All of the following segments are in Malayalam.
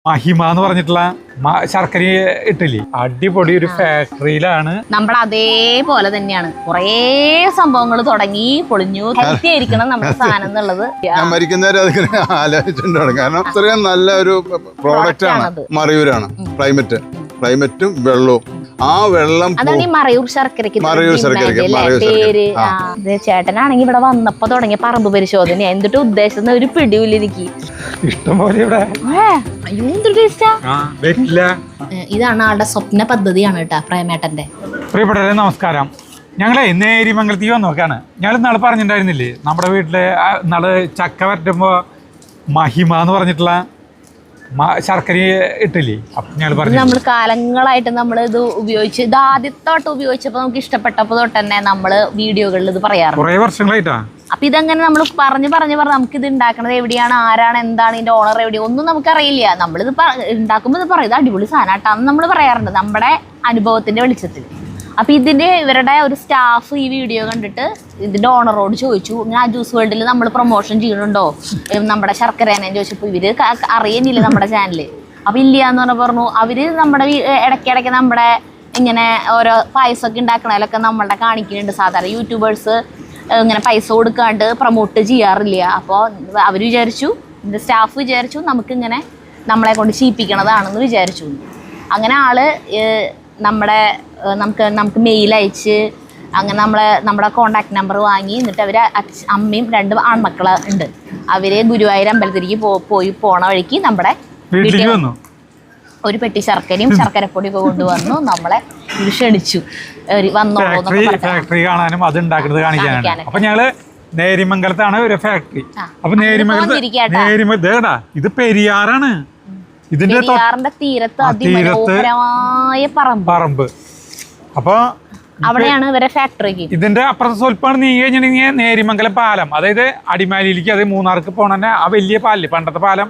മഹിമ എന്ന് പറഞ്ഞിട്ടുള്ള ശർക്കര ഇട്ടില്ലേ, അടിപൊളി ഒരു ഫാക്ടറിയിലാണ്. നമ്മുടെ അതേപോലെ തന്നെയാണ് കുറേ സംഭവങ്ങൾ തുടങ്ങി പൊളിഞ്ഞു കത്തിയായിരിക്കണം നമ്മുടെ സാധനം എന്നുള്ളത്. ഞാൻ മരിക്കുന്നവരെ അതിങ്ങനെ ആലോചിച്ചിട്ടുണ്ടാണ്. കാരണം ഇത്രയും നല്ല ഒരു പ്രോഡക്റ്റ് ആണ്. മറയൂരാണ് ക്ലൈമറ്റും വെള്ളവും. ആ വെള്ളം അതാണ് ഈ മറയൂർ ശർക്കരക്ക് പേര്. ചേട്ടനാണെങ്കിൽ ഇവിടെ വന്നപ്പോ തുടങ്ങിയ പറമ്പ് പരിശോധന എന്നിട്ട് ഉദ്ദേശിച്ച ഒരു പിടിവില്ല എനിക്ക്. ഇഷ്ടംപോലെ ഇതാണ് ആളുടെ സ്വപ്ന പദ്ധതിയാണ് കേട്ടാ പ്രേമേട്ടന്റെ. പ്രിയപ്പെട്ടവരെ നമസ്കാരം. ഞങ്ങളെ നേരിമംഗലത്തേക്ക് വന്ന് നോക്കാണ്. ഞങ്ങൾ ഇന്നാള് പറഞ്ഞിട്ടുണ്ടായിരുന്നില്ലേ, നമ്മുടെ വീട്ടില് ഇന്നാള് ചക്ക വരട്ടുമ്പോ മഹിമ എന്ന് പറഞ്ഞിട്ടുള്ള ശർക്കര ഇട്ടില്ലേ. നമ്മൾ കാലങ്ങളായിട്ട് നമ്മൾ ഇത് ഉപയോഗിച്ച് ഇത് ആദ്യത്തോട്ട് ഉപയോഗിച്ചപ്പോ നമുക്ക് ഇഷ്ടപ്പെട്ടപ്പോ തൊട്ട് തന്നെ നമ്മള് വീഡിയോകളിൽ ഇത് പറയാറുണ്ട്. കുറേ വർഷങ്ങളായിട്ടാ. അപ്പൊ ഇതങ്ങനെ നമ്മൾ പറഞ്ഞു നമുക്ക് ഇത് ഉണ്ടാക്കണത് എവിടെയാണ്, ആരാണ്, എന്താണ് ഇതിന്റെ ഓണർ എവിടെയാണ് ഒന്നും നമുക്കറിയില്ല. നമ്മളിത് ഉണ്ടാക്കുമ്പോൾ ഇത് പറയും ഇത് അടിപൊളി സാധനമായിട്ടാന്ന് നമ്മൾ പറയാറുണ്ട് നമ്മുടെ അനുഭവത്തിന്റെ വെളിച്ചത്തിൽ. അപ്പൊ ഇവരുടെ ഒരു സ്റ്റാഫ് ഈ വീഡിയോ കണ്ടിട്ട് ഇതിന്റെ ഓണറോട് ചോദിച്ചു, ഇങ്ങനെ ആ ജ്യൂസ് വേൾഡിൽ നമ്മൾ പ്രൊമോഷൻ ചെയ്യുന്നുണ്ടോ നമ്മുടെ ശർക്കരേനെ ചോദിച്ചപ്പോ ഇവര് അറിയുന്നില്ല നമ്മുടെ ചാനല്. അപ്പൊ ഇല്ല എന്ന് പറഞ്ഞു. അവര് നമ്മുടെ ഇടയ്ക്കിടയ്ക്ക് നമ്മുടെ ഇങ്ങനെ ഓരോ പായസമൊക്കെ ഉണ്ടാക്കണതിലൊക്കെ നമ്മളുടെ കാണിക്കുന്നുണ്ട്. സാധാരണ യൂട്യൂബേഴ്സ് ഇങ്ങനെ പൈസ കൊടുക്കാണ്ട് പ്രൊമോട്ട് ചെയ്യാറില്ല. അപ്പോൾ അവർ വിചാരിച്ചു, സ്റ്റാഫ് വിചാരിച്ചു നമുക്കിങ്ങനെ നമ്മളെ കൊണ്ട് ചെയ്യിപ്പിക്കണതാണെന്ന് വിചാരിച്ചു. അങ്ങനെ ആള് നമുക്ക് മെയിൽ അയച്ച് അങ്ങനെ നമ്മുടെ കോണ്ടാക്ട് നമ്പർ വാങ്ങി. എന്നിട്ട് അവർ അമ്മയും 2 ആൺമക്കള് ഉണ്ട്. അവര് ഗുരുവായൂർ അമ്പലത്തിലേക്ക് പോണ വഴിക്ക് നമ്മുടെ വീട്ടിൽ ഒരു പെട്ടി ശർക്കരയും ശർക്കരപ്പൊടിയൊക്കെ കൊണ്ടുവന്നു. നമ്മളെ ക്ഷണിച്ചു ഫാക്ടറി കാണാനും അത് ഉണ്ടാക്കുന്നത് കാണിക്കാനാണ്. അപ്പൊ ഞങ്ങള് നേരിമംഗലത്താണ് ഒരു ഫാക്ടറി. അപ്പൊ നേരിമംഗലത്ത് ഇത് പെരിയാറാണ്. ഇതിന്റെ തീരത്ത് അതിമനോഹരമായ പറമ്പ്. അപ്പൊ അവിടെയാണ് ഇവരെ ഫാക്ടറി. ഇതിന്റെ അപ്പുറത്തെ സ്വല്പാണ് നീങ്ങി കഴിഞ്ഞിട്ടുണ്ടെങ്കിൽ നേരിമംഗലം പാലം, അതായത് അടിമാലിയിലേക്ക്, അത് മൂന്നാർക്ക് പോണ ആ വലിയ പാലം, പണ്ടത്തെ പാലം,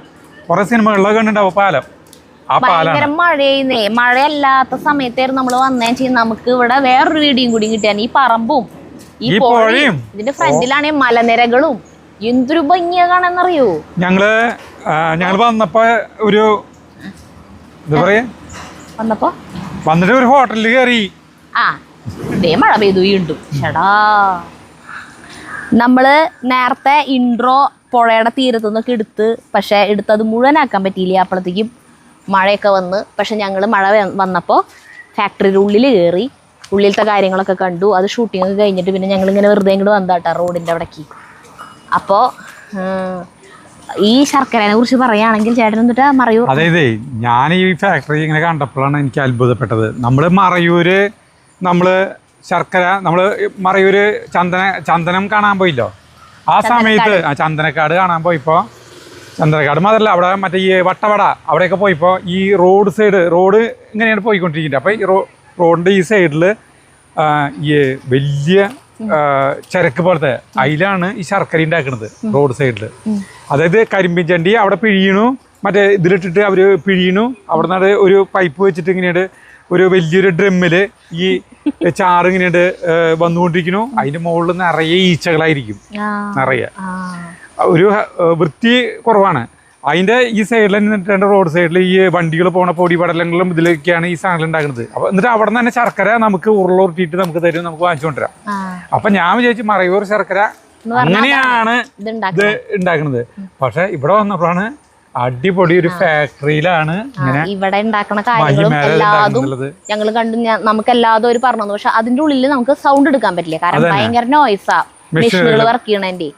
കുറെ സിനിമകളിലൊക്കെ കണ്ടിട്ടുണ്ടാവും പാലം. ആ ഭയങ്കര മഴയുന്നേ. മഴയല്ലാത്ത സമയത്തായിരുന്നു നമ്മൾ വന്നേ ചെയ്യും. നമുക്ക് ഇവിടെ വേറൊരു വീഡിയോയും കൂടി കിട്ടിയാണ്. ഈ പറമ്പും ഈ പുഴയും ഇതിന്റെ ഫ്രണ്ടിലാണെങ്കിൽ മലനിരകളും എന്തൊരു ഭംഗിയാ കാണാന്നറിയോ. ഞങ്ങള് വന്നപ്പോ ഒരു വന്നിട്ട് ഒരു ഹോട്ടലിൽ കയറി. മഴ പെയ്തു വീണ്ടും. ചേടാ നമ്മള് നേരത്തെ ഇൻട്രോ പുഴയുടെ തീരത്തു നിന്നൊക്കെ പക്ഷെ എടുത്തത് മുഴുവനാക്കാൻ പറ്റിയില്ല. അപ്പോഴത്തേക്കും മഴയൊക്കെ വന്ന്. പക്ഷെ ഞങ്ങൾ മഴ വന്നപ്പോൾ ഫാക്ടറിയുടെ ഉള്ളിൽ കയറി ഉള്ളിലത്തെ കാര്യങ്ങളൊക്കെ കണ്ടു. അത് ഷൂട്ടിങ് ഒക്കെ കഴിഞ്ഞിട്ട് പിന്നെ ഞങ്ങളിങ്ങനെ വെറുതെ ഇങ്ങോട്ട് വന്നാട്ടാ റോഡിൻ്റെ അവിടേക്ക്. അപ്പോൾ ഈ ശർക്കരനെ കുറിച്ച് പറയുകയാണെങ്കിൽ ചേട്ടൻ എന്നിട്ട് മറയൂർ. അതായത് ഞാൻ ഈ ഫാക്ടറി ഇങ്ങനെ കണ്ടപ്പോഴാണ് എനിക്ക് അത്ഭുതപ്പെട്ടത്. നമ്മള് മറയൂര് ചന്ദനം കാണാൻ പോയില്ലോ. ആ സമയത്ത് ചന്ദനക്കാട് കാണാൻ പോയിപ്പോ, ചന്ദനക്കാട് മാത്രമല്ല അവിടെ മറ്റേ ഈ വട്ടവട അവിടെയൊക്കെ പോയിപ്പോ ഈ റോഡ് ഇങ്ങനെയാണ് പോയിക്കൊണ്ടിരിക്കുന്നത്. അപ്പൊ ഈ റോഡിന്റെ ഈ സൈഡില് ഈ വലിയ ചരക്ക് പോലത്തെ അതിലാണ് ഈ ശർക്കര ഉണ്ടാക്കുന്നത് റോഡ് സൈഡില്. അതായത് കരിമ്പിൻ ചണ്ടി അവിടെ പിഴിയണു, മറ്റേ ഇതിലിട്ടിട്ട് അവര് പിഴിയണു. അവിടെ നിന്ന് ഒരു പൈപ്പ് വെച്ചിട്ട് ഇങ്ങനെയുണ്ട് ഒരു വലിയൊരു ഡ്രമ്മില് ഈ ചാറ് ഇങ്ങനെയുണ്ട് വന്നുകൊണ്ടിരിക്കുന്നു. അതിന്റെ മുകളിൽ നിറയെ ഈച്ചകളായിരിക്കും, നിറയെ. ഒരു വൃത്തി കുറവാണ്. അതിന്റെ ഈ സൈഡിൽ നിന്നിട്ട് റോഡ് സൈഡിൽ ഈ വണ്ടികൾ പോണ പൊടി പടലങ്ങളും ഇതിലൊക്കെയാണ് ഈ സാധനങ്ങൾ ഉണ്ടാക്കുന്നത്. അപ്പൊ എന്നിട്ട് അവിടെ നിന്ന് തന്നെ ശർക്കര നമുക്ക് ഉരുളൂർട്ടിയിട്ട് നമുക്ക് തരും, നമുക്ക് വാങ്ങിച്ചുകൊണ്ടുവരാം. അപ്പൊ ഞാൻ വിചാരിച്ചു മറയൂർ ശർക്കര അങ്ങനെയാണ് ഇത് ഉണ്ടാക്കുന്നത്. പക്ഷെ ഇവിടെ വന്നപ്പോഴാണ് അടിപൊളി ഒരു ഫാക്ടറിയിലാണ് ഇവിടെ ഉണ്ടാക്കണ കാര്യങ്ങളും എല്ലാതും ഞങ്ങൾ കണ്ടു. നമുക്ക് എല്ലാതും ഒരു പറഞ്ഞു. പക്ഷെ അതിന്റെ ഉള്ളിൽ നമുക്ക് സൗണ്ട് എടുക്കാൻ പറ്റില്ല, കാരണം ഭയങ്കര നോയ്സാ മെഷീനുകൾ വർക്ക് ചെയ്യണേന്റെ.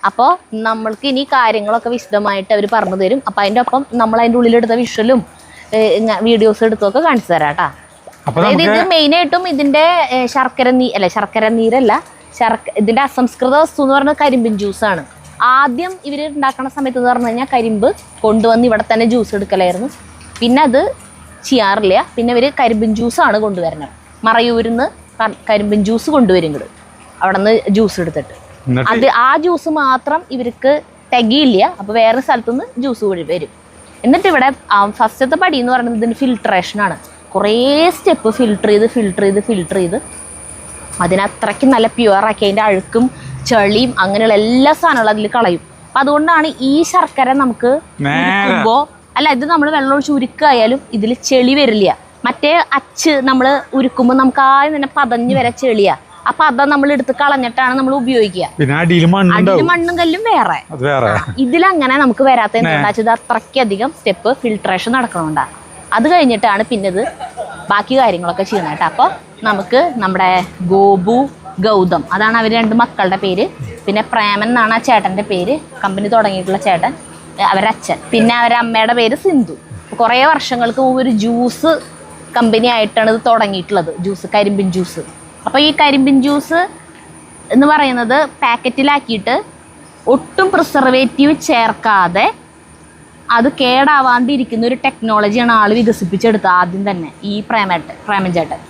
അപ്പോൾ നമ്മൾക്ക് ഇനി കാര്യങ്ങളൊക്കെ വിശദമായിട്ട് അവർ പറഞ്ഞു തരും. അപ്പം അതിൻ്റെ ഒപ്പം നമ്മൾ അതിൻ്റെ ഉള്ളിലെടുത്ത വിഷ്വലും വീഡിയോസ് എടുത്തൊക്കെ കാണിച്ചു തരാം കേട്ടാ. അതായത് ഇത് മെയിനായിട്ടും ഇതിൻ്റെ ശർക്കര നീരല്ല, ഇതിൻ്റെ അസംസ്കൃത വസ്തു എന്ന് പറഞ്ഞാൽ കരിമ്പിൻ ജ്യൂസാണ്. ആദ്യം ഇവർ ഉണ്ടാക്കുന്ന സമയത്ത് എന്ന് പറഞ്ഞു കഴിഞ്ഞാൽ കരിമ്പ് കൊണ്ടുവന്ന് ഇവിടെ തന്നെ ജ്യൂസ് എടുക്കലായിരുന്നു. പിന്നെ അത് ചെയ്യാറില്ല. പിന്നെ ഇവർ കരിമ്പിൻ ജ്യൂസാണ് കൊണ്ടുവരുന്നത്. മറയൂരിൽ നിന്ന് കരിമ്പിൻ ജ്യൂസ് കൊണ്ടുവരും ഇങ്ങോട്ട്, അവിടെ നിന്ന് ജ്യൂസ് എടുത്തിട്ട്. ആ ജ്യൂസ് മാത്രം ഇവർക്ക് തികയില്ല. അപ്പോൾ വേറെ സ്ഥലത്തുനിന്ന് ജ്യൂസ് വരും. എന്നിട്ട് ഇവിടെ ഫസ്റ്റത്തെ പടി എന്ന് പറയുന്നത് ഇതിൻ്റെ ഫിൽട്രേഷനാണ്. കുറേ സ്റ്റെപ്പ് ഫിൽട്ടർ ചെയ്ത് അതിനത്രയ്ക്ക് നല്ല പ്യുവറാക്കി അതിൻ്റെ അഴുക്കും ചളിയും അങ്ങനെയുള്ള എല്ലാ സാധനങ്ങളും അതിൽ കളയും. അപ്പം അതുകൊണ്ടാണ് ഈ ശർക്കര നമുക്ക് ഉരുക്കുമ്പോൾ അല്ല ഇത് നമ്മൾ വെള്ളം ഒഴിച്ച് ഉരുക്കായാലും ഇതിൽ ചെളി വരില്ല. മറ്റേ അച്ച് നമ്മൾ ഉരുക്കുമ്പോൾ നമുക്ക് ആദ്യം തന്നെ പതഞ്ഞ് വരെ ചെളിയാ. അപ്പൊ അത് നമ്മൾ എടുത്ത് കളഞ്ഞിട്ടാണ് നമ്മൾ ഉപയോഗിക്കുക. പിന്നെ അടിയിൽ മണ്ണും കല്ലും വേറെ. ഇതിലങ്ങനെ നമുക്ക് വരാത്ത എന്താ വെച്ചാൽ ഇത് അത്രയ്ക്കധികം സ്റ്റെപ്പ് ഫിൽട്രേഷൻ നടക്കണോണ്ടാ. അത് കഴിഞ്ഞിട്ടാണ് പിന്നെ ഇത് ബാക്കി കാര്യങ്ങളൊക്കെ ചെയ്യണം കേട്ടോ. അപ്പോൾ നമുക്ക് നമ്മുടെ ഗോപു ഗൗതം അതാണ് അവർ 2 മക്കളുടെ പേര്. പിന്നെ പ്രേമൻ എന്നാണ് ആ ചേട്ടൻ്റെ പേര്, കമ്പനി തുടങ്ങിയിട്ടുള്ള ചേട്ടൻ, അവരുടെ അച്ഛൻ. പിന്നെ അവരുടെ അമ്മയുടെ പേര് സിന്ധു. കുറേ വർഷങ്ങൾക്ക് മുമ്പ് ഒരു ജ്യൂസ് കമ്പനി ആയിട്ടാണ് ഇത് തുടങ്ങിയിട്ടുള്ളത്, കരിമ്പിൻ ജ്യൂസ്. അപ്പോൾ ഈ കരിമ്പിൻ ജ്യൂസ് എന്ന് പറയുന്നത് പാക്കറ്റിലാക്കിയിട്ട് ഒട്ടും പ്രിസർവേറ്റീവ് ചേർക്കാതെ അത് കേടാവാണ്ടിരിക്കുന്ന ഒരു ടെക്നോളജിയാണ് ആൾ വികസിപ്പിച്ചെടുത്തത് ആദ്യം തന്നെ. ഈ പ്രേമൻ ചേട്ടൻ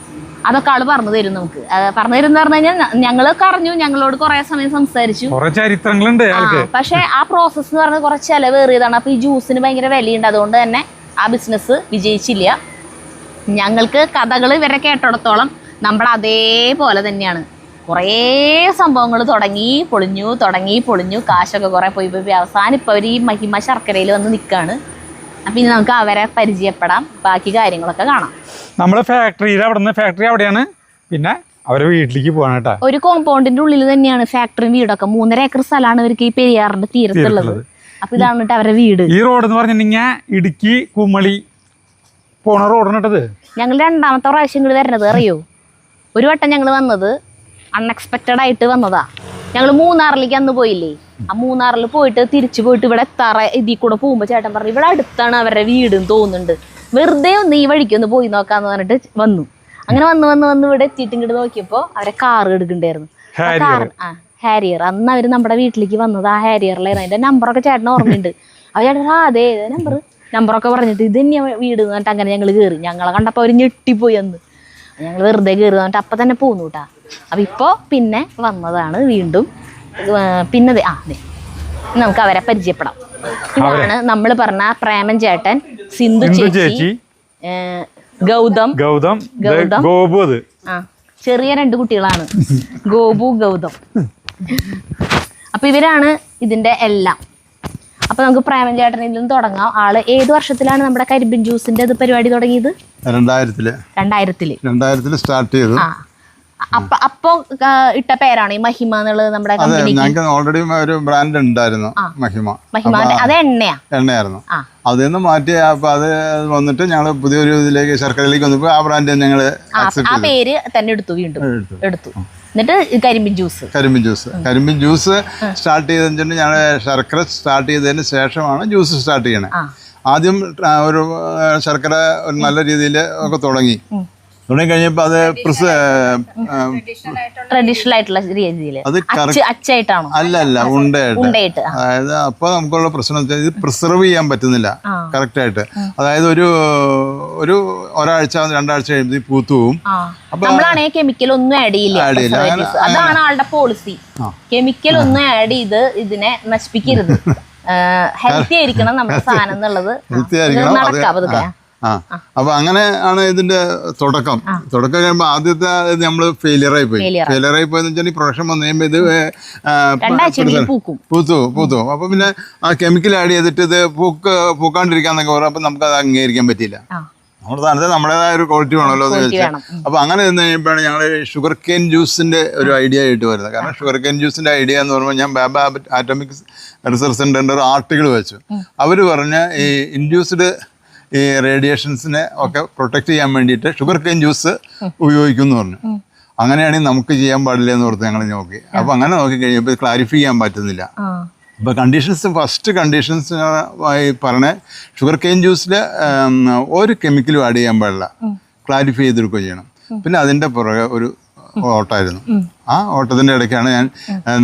അതൊക്കെ ആള് പറഞ്ഞു തരും നമുക്ക്. പറഞ്ഞു തരും എന്ന് പറഞ്ഞു കഴിഞ്ഞാൽ ഞങ്ങളൊക്കെ അറിഞ്ഞു, ഞങ്ങളോട് കുറെ സമയം സംസാരിച്ചു, ചരിത്രങ്ങളുണ്ട്. പക്ഷെ ആ പ്രോസസ്സ് എന്ന് പറഞ്ഞാൽ കുറച്ച് ചിലവേറിയതാണ്. അപ്പൊ ഈ ജ്യൂസിന് ഭയങ്കര വിലയുണ്ട്, അതുകൊണ്ട് തന്നെ ആ ബിസിനസ് വിജയിച്ചില്ല. ഞങ്ങൾക്ക് കഥകൾ ഇവരെ കേട്ടിടത്തോളം നമ്മുടെ അതേപോലെ തന്നെയാണ്. കുറേ സംഭവങ്ങൾ തുടങ്ങി പൊളിഞ്ഞു, കാശൊക്കെ കുറെ പോയി അവസാനം ഇപ്പൊ അവർ ഈ മഹിമ ശർക്കരയിൽ വന്ന് നിൽക്കുകയാണ്. അപ്പൊ ഇനി നമുക്ക് അവരെ പരിചയപ്പെടാം, ബാക്കി കാര്യങ്ങളൊക്കെ കാണാം. നമ്മള് ഫാക്ടറി അവിടെയാണ്, പിന്നെ അവരെ വീട്ടിലേക്ക് പോവാണ് കേട്ടോ. ഒരു കോമ്പൗണ്ടിന്റെ ഉള്ളിൽ തന്നെയാണ് ഫാക്ടറിയും വീടൊക്കെ. 3.5 ഏക്കർ സ്ഥലമാണ് ഇവർക്ക് ഈ പെരിയാറിന്റെ തീരത്തുള്ളത്. അപ്പൊ ഇതാണ് അവരുടെ വീട്. ഈ റോഡ് എന്ന് പറഞ്ഞിട്ടുണ്ടെങ്കിൽ ഇടുക്കി കുമളി പോണ റോഡാണിട്ടത്. ഞങ്ങൾ 2ാമത്തെ പ്രാവശ്യം ഇങ്ങോട്ട് വരണത് അറിയോ? ഒരു വട്ടം ഞങ്ങൾ വന്നത് അൺഎക്സ്പെക്റ്റഡ് ആയിട്ട് വന്നതാ. ഞങ്ങൾ മൂന്നാറിലേക്ക് അന്ന് പോയില്ലേ, ആ മൂന്നാറിൽ പോയിട്ട് തിരിച്ചു പോയിട്ട് ഇവിടെ എത്താറ ഇതിൽ കൂടെ പോകുമ്പോൾ ചേട്ടൻ പറഞ്ഞു ഇവിടെ അടുത്താണ് അവരുടെ വീടും തോന്നുന്നുണ്ട്, വെറുതെ ഒന്ന് ഈ വഴിക്ക് ഒന്ന് പോയി നോക്കാന്ന് പറഞ്ഞിട്ട് വന്നു. അങ്ങനെ വന്ന് ഇവിടെ എത്തിയിട്ട് ഇങ്ങോട്ട് നോക്കിയപ്പോൾ അവരെ കാറ് എടുക്കണ്ടായിരുന്നു. ഹാരിയർ. അന്ന് അവര് നമ്മുടെ വീട്ടിലേക്ക് വന്നത് ആ ഹാരിയറിലായിരുന്നു. അതിന്റെ നമ്പറൊക്കെ ചേട്ടന് ഓർമ്മയുണ്ട്. അവർ ചേട്ടൻ അതെ നമ്പറൊക്കെ പറഞ്ഞിട്ട് ഇത് തന്നെയാ വീട് എന്നിട്ട് അങ്ങനെ ഞങ്ങൾ കയറി. ഞങ്ങളെ കണ്ടപ്പോൾ അവർ ഞെട്ടിപ്പോയി. അന്ന് ഞങ്ങൾ വെറുതെ കയറി എന്നിട്ട് അപ്പം തന്നെ പോന്നു കേട്ടാ. അപ്പം ഇപ്പോൾ പിന്നെ വന്നതാണ് വീണ്ടും. പിന്നെ നമുക്ക് അവരെ പരിചയപ്പെടാം. ഇതാണ് നമ്മൾ പറഞ്ഞ പ്രേമൻ ചേട്ടൻ, സിന്ധു ചേച്ചി, ഗൗതം. ചെറിയ 2 കുട്ടികളാണ്, ഗോപു ഗൗതം. അപ്പൊ ഇവരാണ് ഇതിന്റെ എല്ലാം. അപ്പൊ നമുക്ക് പ്രേമൻ ചേട്ടനിൽ നിന്ന് തുടങ്ങാം. ആള് ഏത് വർഷത്തിലാണ് നമ്മുടെ കരിമ്പിൻ ജ്യൂസിന്റെ പരിപാടി തുടങ്ങിയത്? 2000 സ്റ്റാർട്ട് ചെയ്തു. അപ്പൊ ഇട്ട പേരാണ് ഈ മഹിമ എന്നുള്ളത് നമ്മുടെ ഞങ്ങൾക്ക് ഓൾറെഡി ഒരു ബ്രാൻഡ് ഉണ്ടായിരുന്നു, മഹിമ. അത് എണ്ണയായിരുന്നു. അതിൽ നിന്ന് മാറ്റി അപ്പൊ അത് വന്നിട്ട് ഞങ്ങൾ പുതിയൊരു ഇതിലേക്ക് ശർക്കരയിലേക്ക് വന്നപ്പോ ആ ബ്രാൻഡ് ഞങ്ങള് ആ പേര് തന്നെ എടുത്തു, വീണ്ടും എടുത്തു. എന്നിട്ട് കരിമ്പിൻ ജ്യൂസ് സ്റ്റാർട്ട് ചെയ്തിട്ട് ഞങ്ങൾ ശർക്കര സ്റ്റാർട്ട് ചെയ്തതിന് ശേഷമാണ് ജ്യൂസ് സ്റ്റാർട്ട് ചെയ്യണേ. ആദ്യം ഒരു ശർക്കര ഒരു നല്ല രീതിയിൽ ഒക്കെ തുടങ്ങി കഴിഞ്ഞപ്പോ അത് ട്രഡീഷണൽ ആയിട്ടുള്ള രീതിയിൽ അല്ല ഉണ്ടായിട്ട്. അതായത് അപ്പൊ നമുക്കുള്ള പ്രശ്നം വെച്ചാൽ ഇത് പ്രിസർവ് ചെയ്യാൻ പറ്റുന്നില്ല കറക്റ്റ് ആയിട്ട്. അതായത് ഒരാഴ്ച 2 ആഴ്ച കഴിയുമ്പോൾ പൂത്തു പോവും. നമ്മളാണെങ്കിൽ കെമിക്കൽ ഒന്നും ആഡ് ചെയ്യില്ല. അതാണ് ആളുടെ പോളിസി. കെമിക്കൽ ഒന്നും ആഡ് ചെയ്ത് ഇതിനെ നശിപ്പിക്കരുത്. ഹെൽത്തി ആയിരിക്കണം നമ്മുടെ സാധനം എന്നുള്ളത്. അപ്പൊ അങ്ങനെ ആണ് ഇതിന്റെ തുടക്കം കഴിയുമ്പോ ആദ്യത്തെ നമ്മള് ഫെയിലിയറായി പോയെന്ന് വെച്ചാൽ ഈ പ്രൊഡക്ഷൻ വന്നു കഴിയുമ്പോ ഇത് പൂത്തു. അപ്പൊ പിന്നെ ആ കെമിക്കൽ ആഡ് ചെയ്തിട്ട് ഇത് പൂക്കാണ്ടിരിക്കാന്നൊക്കെ പറഞ്ഞ അപ്പൊ നമുക്ക് അത് അംഗീകരിക്കാൻ പറ്റിയില്ല. നമ്മുടെ സ്ഥാനത്ത് നമ്മുടേതായ ഒരു ക്വാളിറ്റി വേണമല്ലോ എന്ന് വെച്ചാൽ. അപ്പൊ അങ്ങനെ നിന്ന് കഴിയുമ്പോഴാണ് ഞങ്ങൾ ഷുഗർ കെയിൻ ജ്യൂസിന്റെ ഒരു ഐഡിയ ആയിട്ട് വരുന്നത്. കാരണം ഷുഗർ കെയിൻ ജ്യൂസിന്റെ ഐഡിയ എന്ന് പറയുമ്പോൾ ഞാൻ ബാബ ആറ്റോമിക് റിസർച്ച് സെന്ററിന്റെ ഒരു ആർട്ടിക്കിൾ വെച്ചു. അവര് പറഞ്ഞ ഈ ഇൻഡ്യൂസ്ഡ് ഈ റേഡിയേഷൻസിനെ ഒക്കെ പ്രൊട്ടക്ട് ചെയ്യാൻ വേണ്ടിയിട്ട് ഷുഗർ കെയിൻ ജ്യൂസ് ഉപയോഗിക്കുമെന്ന് പറഞ്ഞു. അങ്ങനെയാണെങ്കിൽ നമുക്ക് ചെയ്യാൻ പാടില്ല എന്ന് ഓർത്ത് ഞങ്ങൾ നോക്കി. അപ്പൊ അങ്ങനെ നോക്കി കഴിയുമ്പോൾ ക്ലാരിഫൈ ചെയ്യാൻ പറ്റുന്നില്ല. അപ്പോൾ ഫസ്റ്റ് കണ്ടീഷൻസ് പറഞ്ഞ ഷുഗർ കെയിൻ ജ്യൂസിൽ ഒരു കെമിക്കലും ആഡ് ചെയ്യാൻ പാടില്ല, ക്ലാരിഫൈ ചെയ്തെടുക്കുകയും ചെയ്യണം. പിന്നെ അതിൻ്റെ പുറകെ ഒരു ഓട്ടമായിരുന്നു. ആ ഓട്ടത്തിൻ്റെ ഇടയ്ക്കാണ് ഞാൻ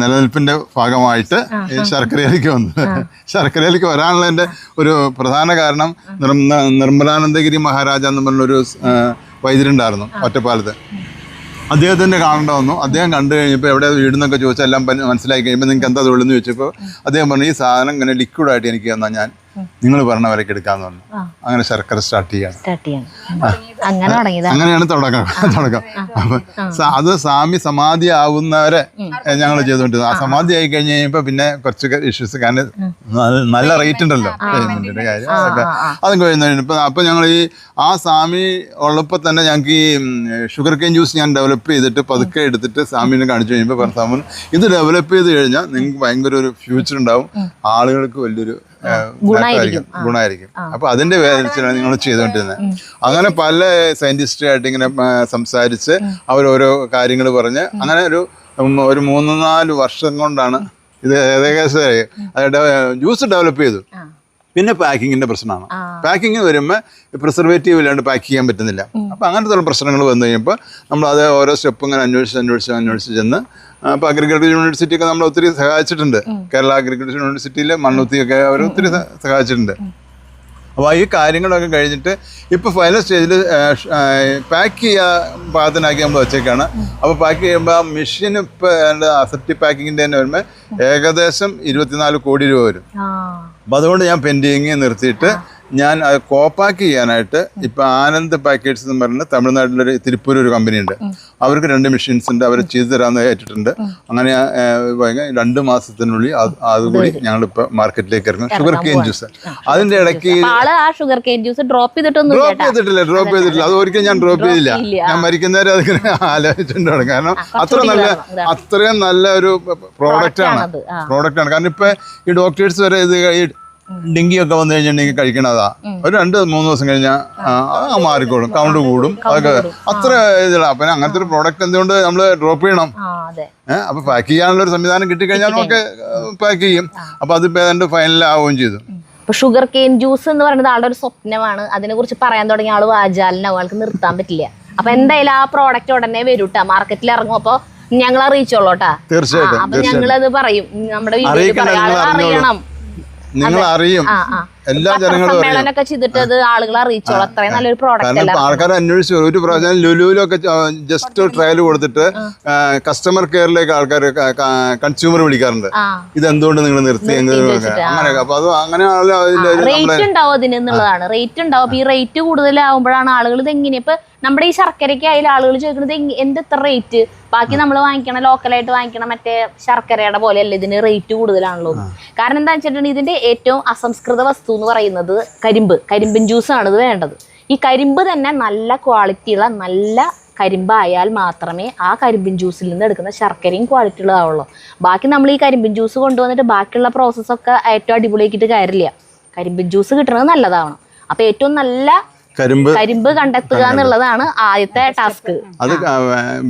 നിലനിൽപ്പിൻ്റെ ഭാഗമായിട്ട് ശർക്കരയിലേക്ക് വന്നത്. ശർക്കരയിലേക്ക് വരാനുള്ളതിൻ്റെ ഒരു പ്രധാന കാരണം നിർമ്മലാനന്ദഗിരി മഹാരാജ എന്ന് പറഞ്ഞൊരു വൈദ്യരുണ്ടായിരുന്നു ഒറ്റപ്പാലത്ത്. അദ്ദേഹത്തിൻ്റെ കാണേണ്ട വന്നു. അദ്ദേഹം കണ്ടു കഴിഞ്ഞപ്പോൾ എവിടെ വീടെന്നൊക്കെ ചോദിച്ചാൽ എല്ലാം മനസ്സിലാക്കി കഴിയുമ്പോൾ നിങ്ങൾക്ക് എന്താ തൊഴിലെന്ന് ചോദിച്ചപ്പോൾ അദ്ദേഹം പറഞ്ഞു ഈ സാധനം ഇങ്ങനെ ലിക്വിഡായിട്ട് എനിക്ക് തന്നാൽ ഞാൻ നിങ്ങൾ പറഞ്ഞ വരയ്ക്ക് എടുക്കാമെന്ന് പറഞ്ഞു. അങ്ങനെ ശർക്കര സ്റ്റാർട്ട് ചെയ്യാണ്. അങ്ങനെ തുടങ്ങിയതാ. അങ്ങനെയാണ് തുടക്കം. അപ്പൊ അത് സ്വാമി സമാധി ആവുന്നവരെ ഞങ്ങൾ ചെയ്തുകൊണ്ടിരുന്നത്. ആ സമാധി ആയി കഴിഞ്ഞ് കഴിഞ്ഞപ്പോ പിന്നെ കുറച്ച് ഇഷ്യൂസ്, കാരണം നല്ല റേറ്റ് ഉണ്ടല്ലോ പേയ്മെന്റിന്റെ കാര്യം, അതൊക്കെ അതും കഴിഞ്ഞു. അപ്പൊ ഞങ്ങൾ ആ സ്വാമി ഉള്ളപ്പോൾ തന്നെ ഞങ്ങൾക്ക് ഈ ഷുഗർ കെയിൻ ജ്യൂസ് ഞാൻ ഡെവലപ്പ് ചെയ്തിട്ട് പതുക്കെ എടുത്തിട്ട് സ്വാമിനെ കാണിച്ചു കഴിഞ്ഞപ്പോൾ സ്വാമി ഇത് ഡെവലപ്പ് ചെയ്ത് കഴിഞ്ഞാൽ നിങ്ങൾക്ക് ഭയങ്കര ഒരു ഫ്യൂച്ചർ ഉണ്ടാവും, ആളുകൾക്ക് വലിയൊരു ഗുണമായിരിക്കും. അപ്പൊ അതിന്റെ വേദനയാണ് നിങ്ങൾ ചെയ്തുകൊണ്ടിരുന്നത്. അങ്ങനെ പല സയന്റിസ്റ്റുമായിട്ട് ഇങ്ങനെ സംസാരിച്ച് അവരോരോ കാര്യങ്ങൾ പറഞ്ഞ് അങ്ങനെ ഒരു 3-4 വർഷം കൊണ്ടാണ് ഇത് ഏകദേശം ജ്യൂസ് ഡെവലപ്പ് ചെയ്തു. പിന്നെ പാക്കിങ്ങിന്റെ പ്രശ്നമാണ്. പാക്കിങ് വരുമ്പോൾ പ്രിസർവേറ്റീവ് ഇല്ലാണ്ട് പാക്ക് ചെയ്യാൻ പറ്റുന്നില്ല. അപ്പൊ അങ്ങനത്തെ പ്രശ്നങ്ങൾ വന്നു കഴിഞ്ഞപ്പോൾ നമ്മൾ അത് ഓരോ സ്റ്റെപ്പ് ഇങ്ങനെ അന്വേഷിച്ച് ചെന്ന് അപ്പോൾ അഗ്രികൾച്ചർ യൂണിവേഴ്സിറ്റി ഒക്കെ നമ്മൾ ഒത്തിരി സഹായിച്ചിട്ടുണ്ട്. കേരള അഗ്രികൾച്ചർ യൂണിവേഴ്സിറ്റിയിലെ മണ്ണുത്തിയൊക്കെ അവർ ഒത്തിരി സഹായിച്ചിട്ടുണ്ട്. അപ്പോൾ ഈ കാര്യങ്ങളൊക്കെ കഴിഞ്ഞിട്ട് ഇപ്പോൾ ഫൈനൽ സ്റ്റേജിൽ പാക്ക് ചെയ്യാൻ പാകത്തിനാക്കി നമ്മൾ വെച്ചേക്കാണ്. അപ്പോൾ പാക്ക് ചെയ്യുമ്പോൾ ആ മെഷീൻ ഇപ്പോൾ എൻ്റെ അസെപ്റ്റി പാക്കിങ്ങിൻ്റെ തന്നെ വരുമ്പോൾ ഏകദേശം 24 കോടി രൂപ വരും. അപ്പോൾ അതുകൊണ്ട് ഞാൻ പെൻഡിങ് നിർത്തിയിട്ട് ഞാൻ കോപ്പാക്ക് ചെയ്യാനായിട്ട് ഇപ്പം ആനന്ദ് പാക്കേറ്റ്സ് എന്ന് പറഞ്ഞ തമിഴ്നാട്ടിലൊരു തിരുപ്പൂർ ഒരു കമ്പനി ഉണ്ട്. അവർക്ക് 2 മെഷീൻസ് ഉണ്ട്, അവർ ചെയ്തു തരാമെന്ന് ഏറ്റിട്ടുണ്ട്. അങ്ങനെ 2 മാസത്തിനുള്ളിൽ അതുകൂടി ഞങ്ങളിപ്പോൾ മാർക്കറ്റിലേക്ക് ഇറങ്ങും. ഷുഗർ കെയിൻ ജ്യൂസ് അതിന്റെ ഇടയ്ക്ക് ഡ്രോപ്പ് ചെയ്തിട്ടില്ല. അത് ഒരിക്കലും ഞാൻ ഡ്രോപ്പ് ചെയ്തില്ല. ഞാൻ മരിക്കുന്നവരെ അതിങ്ങനെ ആലോചിച്ചിട്ടുണ്ട്. കാരണം അത്രയും നല്ല ഒരു പ്രോഡക്റ്റാണ്. കാരണം ഇപ്പൊ ഈ ഡോക്ടേഴ്സ് വരെ ഇത് ഡെങ്കിയൊക്കെ വന്നു കഴിഞ്ഞിട്ടുണ്ടെങ്കിൽ കഴിക്കണതാ. ഒരു 2-3 ദിവസം കഴിഞ്ഞാൽ മാറിക്കോളും, കൗണ്ട് കൂടും, അതൊക്കെ അത്ര ഇതിലാണ്. അപ്പൊ അങ്ങനത്തെ ഒരു പ്രോഡക്റ്റ് എന്തുകൊണ്ട് നമ്മൾ ഡ്രോപ്പ് ചെയ്യണം? അപ്പൊ പാക്ക് ചെയ്യാനുള്ള ഒരു സംവിധാനം കിട്ടിക്കഴിഞ്ഞാൽ നമുക്ക് പാക്ക് ചെയ്യും. അപ്പൊ അതിപ്പോ ഏതാണ്ട് ഫൈനലാവുകയും ചെയ്തു. ഷുഗർ കെയിൻ ജ്യൂസ് എന്ന് പറയുന്നത് ആളുടെ ഒരു സ്വപ്നമാണ്. അതിനെ കുറിച്ച് പറയാൻ തുടങ്ങിയ ആള് വാചാലനാവും, ആൾക്ക് നിർത്താൻ പറ്റില്ല. അപ്പൊ എന്തായാലും ആ പ്രോഡക്റ്റ് ഉടനെ വരൂട്ടാ, മാർക്കറ്റിൽ ഇറങ്ങും. അപ്പൊ ഞങ്ങൾ അറിയിച്ചോളൂട്ടാ. തീർച്ചയായിട്ടും. അപ്പൊ ഞങ്ങളത് പറയും, നമ്മുടെ വീട്ടിൽ അറിയണം, നിങ്ങൾ അറിയും, എല്ലാ ജനങ്ങളും സമ്മേളനമൊക്കെ ചെയ്തിട്ട് അത് ആളുകളെ അറിയിച്ചോളൂ. അത്രയും നല്ലൊരു പ്രോഡക്റ്റ് അല്ല. ആൾക്കാരെ അന്വേഷിച്ചു. ഒരു പ്രാവശ്യം ലുലുവിലൊക്കെ ജസ്റ്റ് ട്രയൽ കൊടുത്തിട്ട് കസ്റ്റമർ കെയറിലേക്ക് ആൾക്കാർ കൺസ്യൂമർ വിളിക്കാറുണ്ട്, ഇതെന്തുകൊണ്ട് നിങ്ങൾ നിർത്തി അങ്ങനെയൊക്കെ. അപ്പൊ അത് അങ്ങനെ റേറ്റ് ഉണ്ടാവും അതിനുള്ളതാണ്. റേറ്റ് ഉണ്ടാവും. അപ്പൊ ഈ റേറ്റ് കൂടുതലാവുമ്പോഴാണ് ആളുകൾ ഇത് എങ്ങനെയാ ഇപ്പൊ നമ്മുടെ ഈ ശർക്കരയ്ക്ക് ആയാലും ആളുകൾ ചോദിക്കുന്നത് എന്ത് ഇത്ര റേറ്റ്, ബാക്കി നമ്മൾ വാങ്ങിക്കണം ലോക്കലായിട്ട് വാങ്ങിക്കണം മറ്റേ ശർക്കരയുടെ പോലെയല്ല, ഇതിന് റേറ്റ് കൂടുതലാണല്ലോ. കാരണം എന്താ വെച്ചിട്ടുണ്ടെങ്കിൽ ഇതിന്റെ ഏറ്റവും അസംസ്കൃത വസ്തു എന്ന് പറയുന്നത് കരിമ്പിൻ ജ്യൂസാണ് ഇത് വേണ്ടത്. ഈ കരിമ്പ് തന്നെ നല്ല ക്വാളിറ്റിയുള്ള നല്ല കരിമ്പായാൽ മാത്രമേ ആ കരിമ്പിൻ ജ്യൂസിൽ നിന്ന് എടുക്കുന്ന ശർക്കരയും ക്വാളിറ്റി ഉള്ളതാവുള്ളൂ. ബാക്കി നമ്മൾ ഈ കരിമ്പിൻ ജ്യൂസ് കൊണ്ടുവന്നിട്ട് ബാക്കിയുള്ള പ്രോസസ്സൊക്കെ ഏറ്റവും അടിപൊളിയാക്കിയിട്ട് കാര്യമില്ല. കരിമ്പിൻ ജ്യൂസ് കിട്ടുന്നത് നല്ലതാവണം. അപ്പൊ ഏറ്റവും നല്ല കരിമ്പ് കണ്ടെത്തുക എന്നുള്ളതാണ് ആദ്യത്തെ ടാസ്ക്. അത്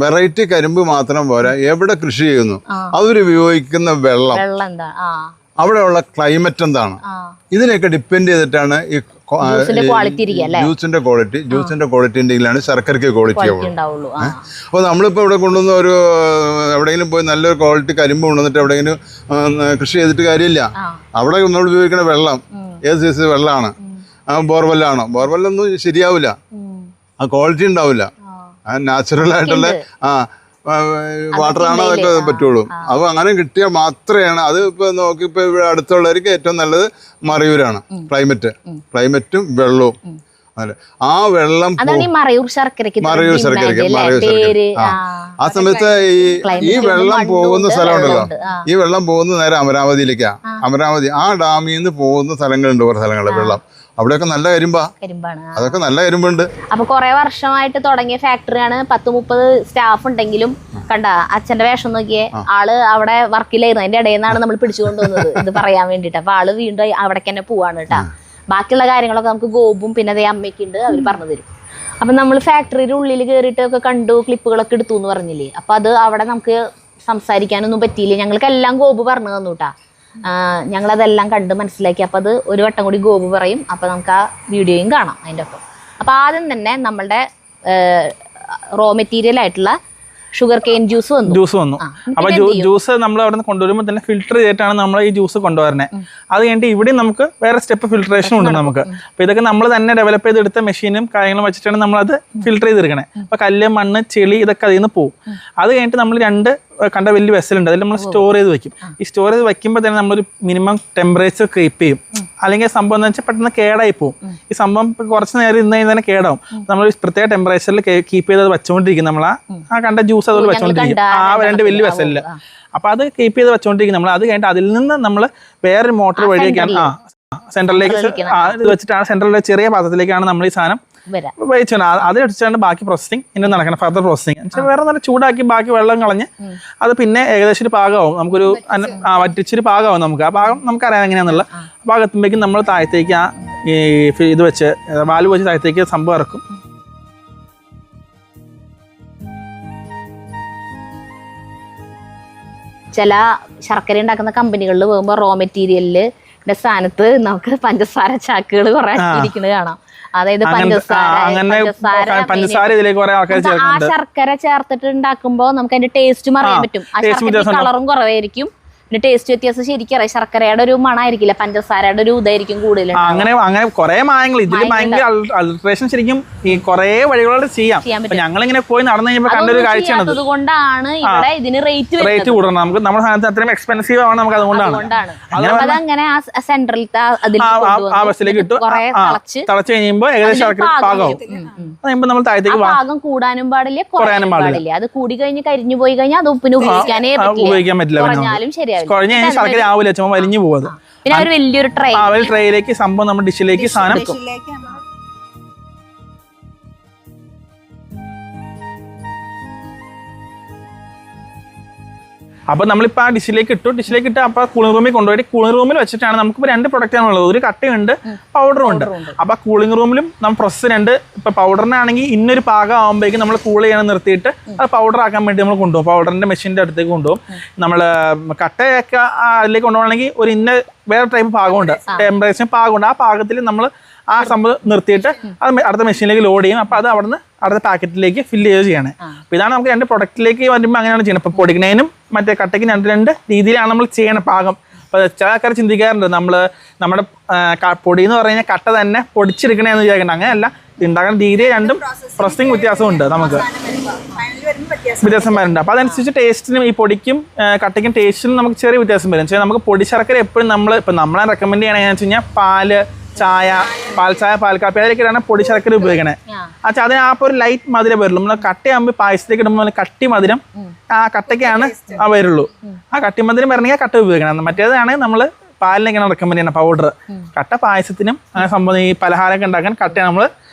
വെറൈറ്റി കരിമ്പ് മാത്രം പോരാ, എവിടെ കൃഷി ചെയ്യുന്നു അവർ ഉപയോഗിക്കുന്ന വെള്ളം എന്താ, അവിടെയുള്ള ക്ലൈമറ്റ് എന്താണ്, ഇതിനെയൊക്കെ ഡിപ്പെൻഡ് ചെയ്തിട്ടാണ് ഈ ജ്യൂസിന്റെ ക്വാളിറ്റി ഉണ്ടെങ്കിലാണ് ശർക്കരയ്ക്ക് ക്വാളിറ്റി ആവുള്ളൂ. അപ്പോൾ നമ്മളിപ്പോൾ ഇവിടെ കൊണ്ടുവന്ന ഒരു എവിടെയെങ്കിലും പോയി നല്ലൊരു ക്വാളിറ്റി കരിമ്പ് കൊണ്ടുവന്നിട്ട് എവിടെയെങ്കിലും കൃഷി ചെയ്തിട്ട് കാര്യമില്ല. അവിടെ നമ്മൾ ഉപയോഗിക്കുന്ന വെള്ളം ഏത് സൈസ് വെള്ളമാണ്, ബോർവെല്ലാണോ, ബോർവെല്ലൊന്നും ശരിയാവില്ല, ആ ക്വാളിറ്റി ഉണ്ടാവില്ല. നാച്ചുറൽ ആയിട്ടുള്ള വാട്ടറാണ് അതൊക്കെ പറ്റുള്ളൂ. അപ്പോൾ അങ്ങനെ കിട്ടിയാൽ മാത്രമേ അത് ഇപ്പോൾ നോക്കി ഇപ്പോൾ ഇവിടെ അടുത്തുള്ളവർക്ക് ഏറ്റവും നല്ലത് മറയൂരാണ്. ക്ലൈമറ്റും വെള്ളവും അതെ, ആ വെള്ളം മറയൂർ ശർക്കരയ്ക്ക് ആ സമയത്ത് ഈ വെള്ളം പോകുന്ന സ്ഥലമുണ്ടല്ലോ, ഈ വെള്ളം പോകുന്ന നേരെ അമരാവതിയിലേക്കാണ്. അമരാവതി ആ ഡാമിൽ നിന്ന് പോകുന്ന സ്ഥലങ്ങളുണ്ട്, കുറേ സ്ഥലങ്ങളിൽ വെള്ളം, അവിടെയൊക്കെ നല്ല കരിമ്പാണ്, അതൊക്കെ നല്ല കരിമ്പുണ്ട്. അപ്പൊ കുറെ വർഷമായിട്ട് തുടങ്ങിയ ഫാക്ടറിയാണ്. 10-30 സ്റ്റാഫ് ഉണ്ടെങ്കിലും കണ്ട അച്ഛന്റെ വേഷം നോക്കിയേ, ആള് അവിടെ വർക്കിലായിരുന്നു. അതിന്റെ ഇടയിൽ നിന്നാണ് നമ്മൾ പിടിച്ചുകൊണ്ടുവന്നത് ഇത് പറയാൻ വേണ്ടിട്ട്. അപ്പൊ ആള് വീണ്ടും അവിടേക്ക് തന്നെ പോവാണ് കേട്ടാ. ബാക്കിയുള്ള കാര്യങ്ങളൊക്കെ നമുക്ക് ഗോപും പിന്നെ അതേ അമ്മയ്ക്ക് ഉണ്ട്, അവർ പറഞ്ഞു തരും. അപ്പൊ നമ്മൾ ഫാക്ടറിയുടെ ഉള്ളിൽ കയറിയിട്ട് ഒക്കെ കണ്ടു, ക്ലിപ്പുകളൊക്കെ എടുത്തു എന്ന് പറഞ്ഞില്ലേ. അപ്പൊ അത് അവിടെ നമുക്ക് സംസാരിക്കാനൊന്നും പറ്റിയില്ല. ഞങ്ങൾക്കെല്ലാം ഗോപു പറഞ്ഞു തന്നു കേട്ടാ. ഞങ്ങളതെല്ലാം കണ്ട് മനസ്സിലാക്കി. അപ്പോൾ അത് ഒരു വട്ടം കൂടി ഗോപു പറയും. അപ്പോൾ നമുക്ക് ആ വീഡിയോയും കാണാം അതിൻ്റെ ഒപ്പം. അപ്പോൾ ആദ്യം തന്നെ നമ്മളുടെ റോ മെറ്റീരിയൽ ആയിട്ടുള്ള ഷുഗർ കെയിൻ ജ്യൂസ് വന്നു. അപ്പോൾ ജ്യൂസ് നമ്മൾ അവിടെ നിന്ന് കൊണ്ടുവരുമ്പോൾ തന്നെ ഫിൽറ്റർ ചെയ്തിട്ടാണ് നമ്മൾ ഈ ജ്യൂസ് കൊണ്ടുവരുന്നത്. അത് കഴിഞ്ഞിട്ട് ഇവിടെ നമുക്ക് വേറെ സ്റ്റെപ്പ് ഫിൽട്രേഷൻ ഉണ്ട് നമുക്ക്. അപ്പോൾ ഇതൊക്കെ നമ്മൾ തന്നെ ഡെവലപ്പ് ചെയ്തെടുത്ത മെഷീനും കാര്യങ്ങളും വെച്ചിട്ടാണ് നമ്മളത് ഫിൽറ്റർ ചെയ്തെടുക്കണേ. അപ്പോൾ കല്ല്, മണ്ണ്, ചെളി ഇതൊക്കെ അതിൽ നിന്ന് പോകും. അത് കഴിഞ്ഞിട്ട് നമ്മൾ 2 കണ്ട വലിയ വെസലുണ്ട്, അതിൽ നമ്മൾ സ്റ്റോർ ചെയ്ത് വെക്കും. ഈ സ്റ്റോർ ചെയ്ത് വെക്കുമ്പോൾ തന്നെ നമ്മളൊരു മിനിമം ടെമ്പറേച്ചർ കീപ്പ് ചെയ്യും. അല്ലെങ്കിൽ സംഭവം എന്ന് വെച്ചാൽ പെട്ടെന്ന് കേടായി പോകും. ഈ സംഭവം കുറച്ച് നേരം ഇന്ന് കഴിഞ്ഞാൽ തന്നെ കേടാവും. നമ്മൾ പ്രത്യേക ടെമ്പറേച്ചറിൽ കീപ്പ് ചെയ്ത് വെച്ചുകൊണ്ടിരിക്കും. നമ്മൾ ആ കണ്ട ജ്യൂസ് അതുപോലെ വെച്ചുകൊണ്ടിരിക്കും, ആ 2 വലിയ വെസലിൽ. അപ്പോൾ അത് കീപ്പ് ചെയ്ത് വെച്ചുകൊണ്ടിരിക്കും നമ്മൾ. അത് കഴിഞ്ഞിട്ട് അതിൽ നിന്ന് നമ്മൾ വേറൊരു മോട്ടർ വഴിയൊക്കെയാണ് സെൻട്രലിലേക്ക് ഇത് വെച്ചിട്ടാണ് സെൻട്രലിലെ ചെറിയ പാത്രത്തിലേക്കാണ് നമ്മൾ ഈ സാധനം വെച്ചാണ്. അത് വെച്ചിട്ടാണ് ബാക്കി പ്രോസസ്സിങ് ഇനി നടക്കണം, ഫർദർ പ്രോസസ്സിങ്. വേറെ നല്ല ചൂടാക്കി ബാക്കി വെള്ളം കളഞ്ഞ് അത് പിന്നെ ഏകദേശം ഒരു പാകമാവും, നമുക്കൊരു വറ്റിച്ചൊരു പാകമാവും. നമുക്ക് ആ പാകം നമുക്കറിയാം എങ്ങനെയാണെന്നുള്ള. പാകത്തുമ്പോഴേക്കും നമ്മൾ താഴത്തേക്ക് ആ ഈ ഇത് വെച്ച് വാൽവ് വെച്ച് താഴത്തേക്ക് സംഭവം ഇറക്കും. ചില ശർക്കര ഉണ്ടാക്കുന്ന കമ്പനികളിൽ പോകുമ്പോൾ റോ മെറ്റീരിയലിന്റെ സ്ഥാനത്ത് നമുക്ക് പഞ്ചസാര ചാക്കുകൾ കുറെ ഇരിക്കുന്നത് കാണാം. അതായത് പഞ്ചസാര ഇതിലേക്ക് ആ ശർക്കര ചേർത്തിട്ട് ഉണ്ടാക്കുമ്പോൾ നമുക്ക് അതിന്റെ ടേസ്റ്റും അറിയാൻ പറ്റും. ആ ശർക്കരയ്ക്ക് കളറും കുറവായിരിക്കും, പിന്നെ ടേസ്റ്റ് വ്യത്യാസം ശരിക്കും ശർക്കരയുടെ ഒരു മണമായിരിക്കില്ല, പഞ്ചസാരയുടെ ഒരു ഇതായിരിക്കും കൂടുതൽ. അങ്ങനെ കുറെ മായങ്ങൾ ഇതിൽ ഭയങ്കര അൾട്രേഷൻ ശരിക്കും ഈ കുറെ വഴികളോട് ചെയ്യാം. ഞങ്ങളിങ്ങനെ പോയി നടന്നു കഴിഞ്ഞപ്പോൾ കണ്ടൊരു കാഴ്ചയാണ്. അതുകൊണ്ടാണ് ഇവിടെ ഇതിന് റേറ്റ് കൂടണം. നമുക്ക് നമ്മുടെ സാധനത്തിന് അത്രയും എക്സ്പെൻസീവ് ആണ്, നമുക്ക് അതുകൊണ്ടാണ്. അതങ്ങനെ ആ സെൻട്രലിലത്തെ ആ ബസ്സിലേക്ക് ഇട്ടു തിളച്ച് കഴിയുമ്പോൾ ഏകദേശം ശർക്കര പാകമാവും. കഴിയുമ്പോൾ നമ്മൾ താഴത്തേക്ക് പാകം കൂടാനും പാടില്ല, കുറയാനും പാടില്ല. അത് കൂടി കഴിഞ്ഞ് കരിഞ്ഞു പോയി കഴിഞ്ഞാൽ അത് ഉപ്പിന് ഉപയോഗിക്കാൻ പറ്റില്ല. കുറഞ്ഞാലും ശരിയാവില്ല, കുഴഞ്ഞ ശർക്കര ആവില്ല, ചുമ വലിഞ്ഞു പോകുന്നത്. പിന്നെ ഒരു വലിയൊരു ട്രേയിലേക്ക് സംഭവം നമ്മുടെ ഡിഷിലേക്ക് സാധനം വെക്കും. അപ്പോൾ നമ്മളിപ്പോൾ ആ ഡിഷിലേക്ക് ഇട്ട് അപ്പോൾ കൂളിംഗ് റൂമിൽ കൊണ്ടുപോയി കൂളിംഗ് റൂമിൽ വെച്ചിട്ടാണ് നമുക്കിപ്പോൾ 2 പ്രൊഡക്റ്റാണുള്ളത്. ഒരു കട്ടയുണ്ട്, പൗഡറും ഉണ്ട്. അപ്പോൾ കൂളിംഗ് റൂമിലും നമ്മൾ പ്രോസസ്സ് 2. ഇപ്പോൾ പൗഡറിനാണെങ്കിൽ ഇന്നൊരു പാകം ആകുമ്പോഴേക്കും നമ്മൾ കൂൾ ചെയ്യാൻ നിർത്തിയിട്ട് അത് പൗഡർ ആക്കാൻ വേണ്ടി നമ്മൾ കൊണ്ടുപോകും. പൗഡറിൻ്റെ മെഷീൻ്റെ അടുത്തേക്ക് കൊണ്ടുപോകും. നമ്മൾ കട്ടയൊക്കെ അതിലേക്ക് കൊണ്ടുപോകണമെങ്കിൽ ഒരു വേറെ ടൈപ്പ് പാകമുണ്ട്, ടെമ്പറേച്ചർ പാകമുണ്ട്. ആ പാകത്തിൽ നമ്മൾ ആ സംഭവം നിർത്തിയിട്ട് അത് അടുത്ത മെഷീനിലേക്ക് ലോഡ് ചെയ്യും. അപ്പോൾ അത് അവിടെ നിന്ന് അടുത്ത പാക്കറ്റിലേക്ക് ഫില്ല് ചെയ്യുക ചെയ്യണേ. അപ്പോൾ ഇതാണ് നമുക്ക് 2 പ്രൊഡക്റ്റിലേക്ക് വരുമ്പോൾ അങ്ങനെയാണ് ചെയ്യുന്നത്. ഇപ്പോൾ പൊടിക്കണേനും മറ്റേ കട്ടയ്ക്ക് 2 രീതിയിലാണ് നമ്മൾ ചെയ്യണ പാകം. അപ്പോൾ ചില ആൾക്കാർ ചിന്തിക്കാറുണ്ട് നമ്മുടെ പൊടി എന്ന് പറഞ്ഞു കഴിഞ്ഞാൽ കട്ട തന്നെ പൊടിച്ചെടുക്കണേന്ന് വിചാരിക്കണം. അങ്ങനെയല്ല, ഉണ്ടാക്കുന്ന രീതി 2 പ്രോസസ്സിംഗ് വ്യത്യാസമുണ്ട്, നമുക്ക് വ്യത്യാസം വരുന്നുണ്ട്. അപ്പോൾ അതനുസരിച്ച് ടേസ്റ്റിനും ഈ പൊടിക്കും കട്ടയ്ക്കും ടേസ്റ്റിനും നമുക്ക് ചെറിയ വ്യത്യാസം വരും. നമുക്ക് പൊടി ശർക്കര എപ്പോഴും നമ്മളെ റെക്കമെൻഡ് ചെയ്യണമെന്ന് വെച്ച് കഴിഞ്ഞാൽ പാല്, ചായ, പാൽച്ചായ, പാൽക്കാപ്പി അതിലേക്കാണ് പൊടി ശർക്കര ഉപയോഗിക്കണേ. പക്ഷെ അതിന് ആ ഒരു ലൈറ്റ് മധുരം വരുള്ളൂ. നമ്മൾ കട്ടയാകുമ്പോൾ പായസത്തേക്ക് ഇടുമ്പോൾ കട്ടി മധുരം ആ കട്ടയ്ക്കാണ് വരുള്ളൂ. ആ കട്ടി മധുരം വരണമെങ്കിൽ കട്ട ഉപയോഗിക്കണം. മറ്റേതാണ് നമ്മൾ പാലിനൊക്കെയാണ് റെക്കമെൻഡ് ചെയ്യണം പൗഡർ. കട്ട പായസത്തിനും അങ്ങനെ സംഭവം ഈ പലഹാരമൊക്കെ ഉണ്ടാക്കാൻ കട്ടയാണ് നമ്മൾ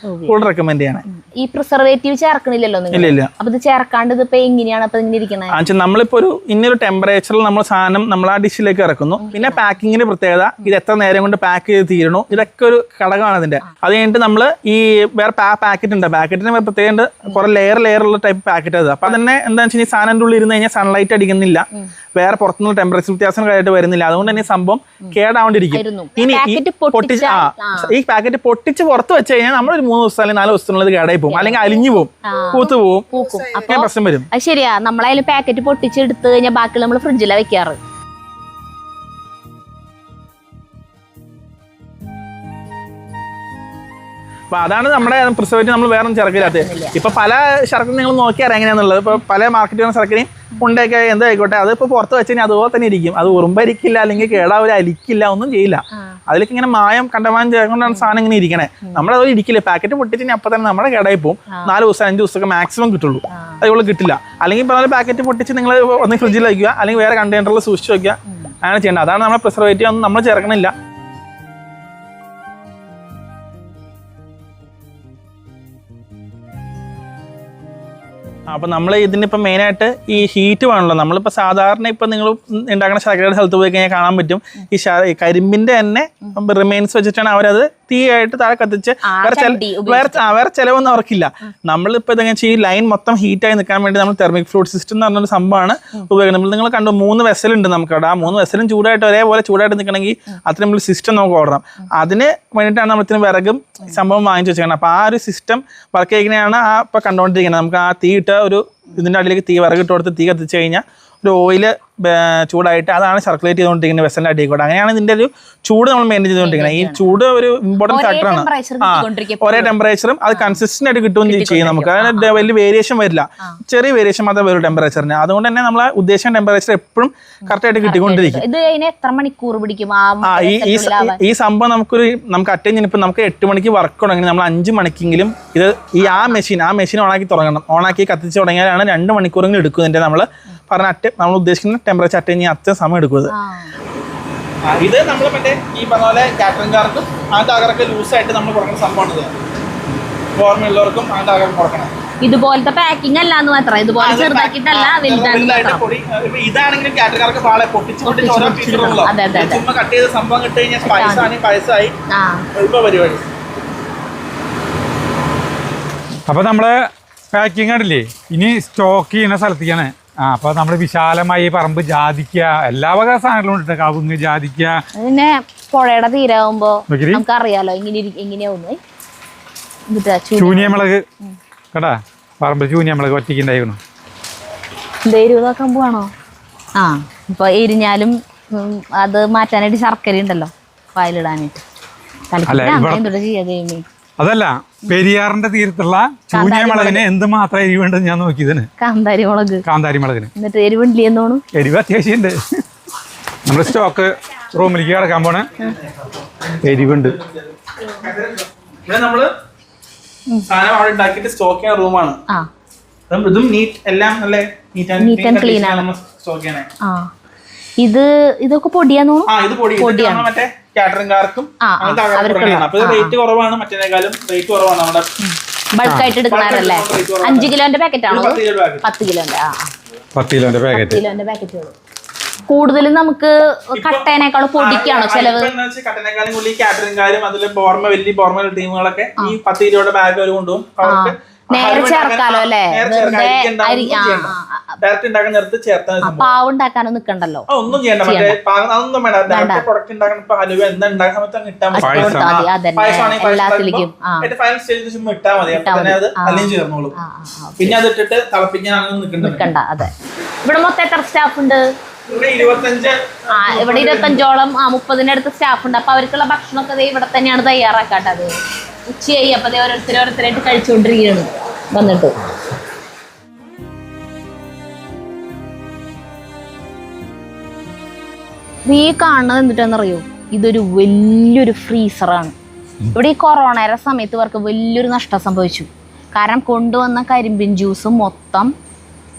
കൂടുതൽ റെക്കമെൻഡ് ചെയ്യണം. ഈ പ്രിസർവേറ്റീവ് ചേർക്കണില്ലല്ലോ? ഇല്ല. അപ്പൊ ഇത് ചേർക്കാണ്ട് ഇതിപ്പോ എങ്ങനെയാണ് അപ്പൊ ഇങ്ങനെ ഇരിക്കുന്നത്? നമ്മളിപ്പോ ഇന്നൊരു ടെമ്പറേച്ചറിൽ നമ്മൾ സാധനം നമ്മൾ ആ ഡിഷിലേക്ക് ഇറക്കുന്നു. പിന്നെ പാക്കിങ്ങിന് പ്രത്യേകത, ഇത് എത്ര നേരം കൊണ്ട് പാക്ക് ചെയ്ത് തീരണു, ഇതൊക്കെ ഒരു ഘടകമാണ് അതിന്റെ. അത് കഴിഞ്ഞിട്ട് നമ്മൾ ഈ വേറെ പാക്കറ്റ് ഉണ്ട്, പാക്കറ്റിന് പ്രത്യേകം കുറെ ലെയറുള്ള ടൈപ്പ് പാക്കറ്റ് അത്. അപ്പൊ തന്നെ എന്താണെന്ന് വെച്ചാൽ ഈ സാധനത്തിന്റെ ഉള്ളിൽ ഇരുന്ന് കഴിഞ്ഞാൽ സൺലൈറ്റ് അടിക്കുന്നില്ല, വേറെ പുറത്തുനിന്ന് ടെമ്പറേച്ചർ വ്യത്യാസം ആയിട്ട് വരുന്നില്ല. അതുകൊണ്ട് തന്നെ ഈ സംഭവം കേടാവേണ്ടിരിക്കും. ഇനി ഈ പാക്കറ്റ് പൊട്ടിച്ച് പുറത്ത് വെച്ച് കഴിഞ്ഞാൽ നമ്മളൊരു 3 ദിവസം അല്ലെങ്കിൽ 4 ദിവസത്തിനുള്ളത് കേടായി പോകും, അല്ലെങ്കിൽ അലിഞ്ഞു പോകും, പൂത്ത് പോകും, പ്രശ്നം വരും. അത് ശരിയാ. നമ്മളതിൽ പാക്കറ്റ് പൊട്ടിച്ചെടുത്ത് കഴിഞ്ഞാൽ ബാക്കി നമ്മൾ ഫ്രിഡ്ജിലാണ് വെക്കാറ്. അപ്പൊ അതാണ് നമ്മുടെ പ്രിസർവേറ്റീവ് നമ്മൾ വേറെ ചേർക്കില്ലാത്തത്. ഇപ്പൊ പല ശർക്കര നിങ്ങൾ നോക്കിയാൽ എങ്ങനെയാന്നുള്ളത്. ഇപ്പൊ പല മാർക്കറ്റ് വരുന്ന ശർക്കരയും ഉണ്ടാക്കിയ എന്തായിക്കോട്ടെ, അതിപ്പോൾ പുറത്ത് വെച്ച് കഴിഞ്ഞാൽ അതുപോലെ തന്നെ ഇരിക്കും. അത് ഉറുമ്പരിക്കില്ല, അല്ലെങ്കിൽ കേടാവില്ല, അലിക്കില്ല, ഒന്നും ചെയ്യില്ല. അതിലേക്ക് ഇങ്ങനെ മായം കണ്ടമാനം ചേർക്കൊണ്ടാണ് സാധനം ഇങ്ങനെ ഇരിക്കണേ. നമ്മളത് ഇരിക്കില്ല. പാക്കറ്റ് പൊട്ടിച്ച് അപ്പം തന്നെ നമ്മുടെ കേടായി പോകും. 4 ദിവസം 5 ദിവസമൊക്കെ മാക്സിമം കിട്ടുള്ളൂ, അതുപോലെ കിട്ടില്ല. അല്ലെങ്കിൽ ഇപ്പോൾ പാക്കറ്റ് പൊട്ടിച്ച് നിങ്ങൾ ഒന്ന് ഫ്രിഡ്ജിൽ വയ്ക്കുക, അല്ലെങ്കിൽ വേറെ കണ്ടെയ്നറിൽ സൂക്ഷിച്ച് വയ്ക്കുക, അങ്ങനെ ചെയ്യേണ്ടത്. അതാണ് നമ്മുടെ പ്രിസർവേറ്റീവ്. ഒന്നും നമ്മൾ ചേർക്കണില്ല. അപ്പോൾ നമ്മൾ ഇതിനിപ്പോൾ മെയിനായിട്ട് ഈ ഹീറ്റ് വേണമല്ലോ. നമ്മളിപ്പോൾ സാധാരണ ഇപ്പോൾ നിങ്ങൾ ഉണ്ടാക്കുന്ന ശർക്കരയുടെ സ്ഥലത്ത് പോയി കഴിഞ്ഞാൽ കാണാൻ പറ്റും ഈ കരിമ്പിൻ്റെ തന്നെ റിമൈൻസ് വെച്ചിട്ടാണ് അവരത് തീയായിട്ട് താഴെ കത്തിച്ച് വേറെ ചിലവൊന്നും അവർക്കില്ല. നമ്മളിപ്പോൾ ഇതെങ്ങനെ ഈ ലൈൻ മൊത്തം ഹീറ്റായി നിൽക്കാൻ വേണ്ടി നമ്മൾ തെർമിക് ഫ്ലൂയിഡ് സിസ്റ്റം എന്ന് പറഞ്ഞൊരു സംഭവമാണ് ഉപയോഗിക്കുന്നത്. നിങ്ങൾ കണ്ടു 3 വെസലുണ്ട് നമുക്കവിടെ. ആ 3 വെസലും ചൂടായിട്ട് ഒരേപോലെ ചൂടായിട്ട് നിൽക്കണമെങ്കിൽ അത്രയും നമ്മൾ സിസ്റ്റം നമുക്ക് ഓർഡർ. അതിന് വേണ്ടിയിട്ടാണ് നമ്മളിത്തിന് വിറകും സംഭവം വാങ്ങിച്ചു വെച്ചേക്കണം. അപ്പോൾ ആ ഒരു സിസ്റ്റം വർക്ക് ചെയ്യുന്നതാണ് ആ ഇപ്പോൾ കണ്ടുകൊണ്ടിരിക്കുന്നത്. നമുക്ക് ആ തീ ഇട്ട് ഇതിൻ്റെ അടിയിലേക്ക് വിറകിട്ട് കൊടുത്ത് തീ കത്തിച്ച് കഴിഞ്ഞാൽ ഒരു ഓയിൽ ചൂടായിട്ട് അതാണ് സർക്കുലേറ്റ് ചെയ്തുകൊണ്ടിരിക്കുന്നത് വെസലിന്റെ അടിയിൽ കൂടെ. അങ്ങനെയാണ് ഇതിന്റെ ഒരു ചൂട് നമ്മൾ മെയിൻറ്റെയിൻ ചെയ്തുകൊണ്ടിരിക്കുന്നത്. ഈ ചൂട് ഒരു ഇമ്പോർട്ടൻറ്റ് ഫാക്ടറാണ്. ഒരേ ടെമ്പറേച്ചറും അത് കൺസിസ്റ്റന്റ് ആയിട്ട് കിട്ടുകയും ചെയ്യും നമുക്ക്. അതിന് വലിയ വേരിയേഷൻ വരില്ല, ചെറിയ വേരിയേഷൻ മാത്രമേ വരും ടെമ്പറേച്ചറിന്. അതുകൊണ്ട് തന്നെ നമ്മൾ ഉദ്ദേശിക്കുന്ന ടെമ്പറേച്ചർ എപ്പോഴും കറക്റ്റ് ആയിട്ട് കിട്ടിക്കൊണ്ടിരിക്കും. എത്ര മണിക്കൂർ പിടിക്കും ഈ സംഭവം നമുക്ക് അറ്റൻഡ് ചെയ്യുമ്പോൾ നമുക്ക് 8 മണിക്ക് വർക്ക് തുടങ്ങി നമ്മൾ 5 മണിക്കെങ്കിലും ഇത് ആ മെഷീൻ ഓണാക്കി തുടങ്ങണം. ഓണാക്കി കത്തിച്ച് തുടങ്ങിയാലാണ് 2 മണിക്കൂറെങ്കിലും എടുക്കുന്നതിന്റെ നമ്മൾ നമ്മൾ ഉദ്ദേശിക്കുന്ന ടെമ്പറേച്ചർ അറ്റൻഡ് ചെയ്യാൻ അത്ര സമയം എടുക്കുന്നത്. ഇത് നമ്മൾ മറ്റേ ഈ പറഞ്ഞ പോലെ കാറ്ററിംഗുകാർക്കും അങ്ങനത്തെ ആൾക്കാരൊക്കെ ലൂസായിട്ട് നമ്മൾ കൊടുക്കുന്ന സംഭവമാണിത്. ഓർമ്മയുള്ളവർക്കും അങ്ങനത്തെ ആൾക്കാർക്ക് കൊടുക്കണം. ഇതുപോലത്തെ പാക്കിംഗ് അല്ല എന്ന് മാത്രം, ഇതുപോലെ ചെറുതാക്കിട്ടല്ല പൊടി. ഇതാണെങ്കിലും കാറ്ററിംഗുകാർക്ക് പാളെ പൊട്ടിച്ച് ഓരോ പീസുകളോ ചുമ്മാ കട്ട് ചെയ്ത സംഭവം കിട്ടി കഴിഞ്ഞാൽ പൈസായി ഇപ്പൊ പരിപാടി. അപ്പൊ നമ്മള് പാക്കിംഗ് കണ്ടില്ലേ, ഇനി സ്റ്റോക്ക് ചെയ്യുന്ന സ്ഥലത്തേക്കാണ്. അപ്പൊ നമ്മള് വിശാലമായി പറമ്പ്, ജാതിക്ക, എല്ലാ വക സാധനങ്ങളും ഉണ്ട്. കവുങ്ങ്, ജാതിക്ക. പിന്നെ പുഴയുടെ തീരാകുമ്പോ നമുക്ക് അറിയാലോ എങ്ങനെയാവുന്നു. ചൂനിയമുളക് കേട്ടാ, പറമ്പ് ചൂനിയമുളക് ഒറ്റയ്ക്കുണ്ടായിരുന്നു. എരിവാക്കാൻ പോവാണോ? ഇപ്പൊ എരിഞ്ഞാലും അത് മാറ്റാനായിട്ട് ശർക്കര ഉണ്ടല്ലോ വായിലിടാനായിട്ട്. അതല്ല, പെരിയാറിന്റെ തീരത്തുള്ള ചൂനിയമുളകിന് എന്തുമാത്രം എരിവുണ്ടെന്ന് ഞാൻ നോക്കിയതിന്. കാന്താരി മുളകിന് എന്നിട്ട് എരിവുണ്ടില്ലെന്നോണു. എരിവ് അത്യാവശ്യം ഉണ്ട്. നമ്മള് സ്റ്റോക്ക് റൂമിലേക്ക് കിടക്കാൻ പോണേ. എരിവുണ്ട്. നമ്മള് സാധനം അവിടെ ഉണ്ടാക്കിയിട്ട് സ്റ്റോക്ക് ചെയ്യുന്ന റൂമാണ്. ഇതും നീറ്റ്, എല്ലാം നല്ല നീറ്റ് ആൻഡ് ക്ലീൻ ആണ് സ്റ്റോക്ക് ചെയ്യണേ. ഇതൊക്കെ പൊടിയാന്നോ? ഇത് പൊടിയാണ്. മറ്റേ കാറ്ററിംഗുകാർക്കും അപ്പൊ റേറ്റ് കുറവാണ്, മറ്റേക്കാളും റേറ്റ് കുറവാണ്. നമ്മുടെ ബൾക്കായിട്ട് എടുക്കണല്ലേ? 5 കിലോന്റെ പാക്കറ്റ് ആണോ? 10 കിലോന്റെ 10 കിലോന്റെ പാക്കറ്റുകൾ. കൂടുതലും നമുക്ക് കട്ടേനേക്കാളും പൊടിക്കാണോ ചെലവ്? കട്ടനേക്കാളും കൂടുതൽ കാറ്ററിംഗുകാരും അതിൽ വലിയ ബോർമൽ ടീമുകളൊക്കെ ഈ 10 കിലോയുടെ ബാഗ് അവർ കൊണ്ടുപോകും. നേരെ ചേർക്കാലോ അല്ലേ? പാവ് ഉണ്ടാക്കാനോ നിക്കണ്ടല്ലോ. ഒന്നും ചെയ്യണ്ട, അതൊന്നും വേണ്ട. പ്രൊഡക്റ്റ് ഉണ്ടാക്കണം. ഇപ്പൊ ഹലുവ എന്താ ഉണ്ടാക്കാൻ സമയത്ത് ഇട്ടാൽ മതി. ഇട്ടാൽ മതി, അത് അല്ലെങ്കിൽ ചേർന്നോളൂ. പിന്നെ അത് ഇട്ടിട്ട് തിളപ്പിക്കാനൊന്നും നിൽക്കണ്ട. അതെ. ഇവിടെ മൊത്തം എത്ര സ്റ്റാഫ് ഉണ്ട്? ഇവിടെ 25ഓളം 30-അടുത്ത് സ്റ്റാഫ് ഉണ്ട്. അപ്പൊ അവർക്കുള്ള ഭക്ഷണമൊക്കെ ഇവിടെ തന്നെയാണ് തയ്യാറാക്കാട്ടത്. ഉച്ചയായി. അപ്പൊ ഓരോരുത്തരായിട്ട് കഴിച്ചുകൊണ്ടിരിക്കുകയാണ് വന്നിട്ട്. ഈ കാണുന്നത് എന്നിട്ടെന്നറിയോ, ഇതൊരു വലിയൊരു ഫ്രീസറാണ്. ഇവിടെ ഈ കൊറോണയുടെ സമയത്ത് ഇവർക്ക് വലിയൊരു നഷ്ടം സംഭവിച്ചു. കാരണം കൊണ്ടുവന്ന കരിമ്പിൻ ജ്യൂസ് മൊത്തം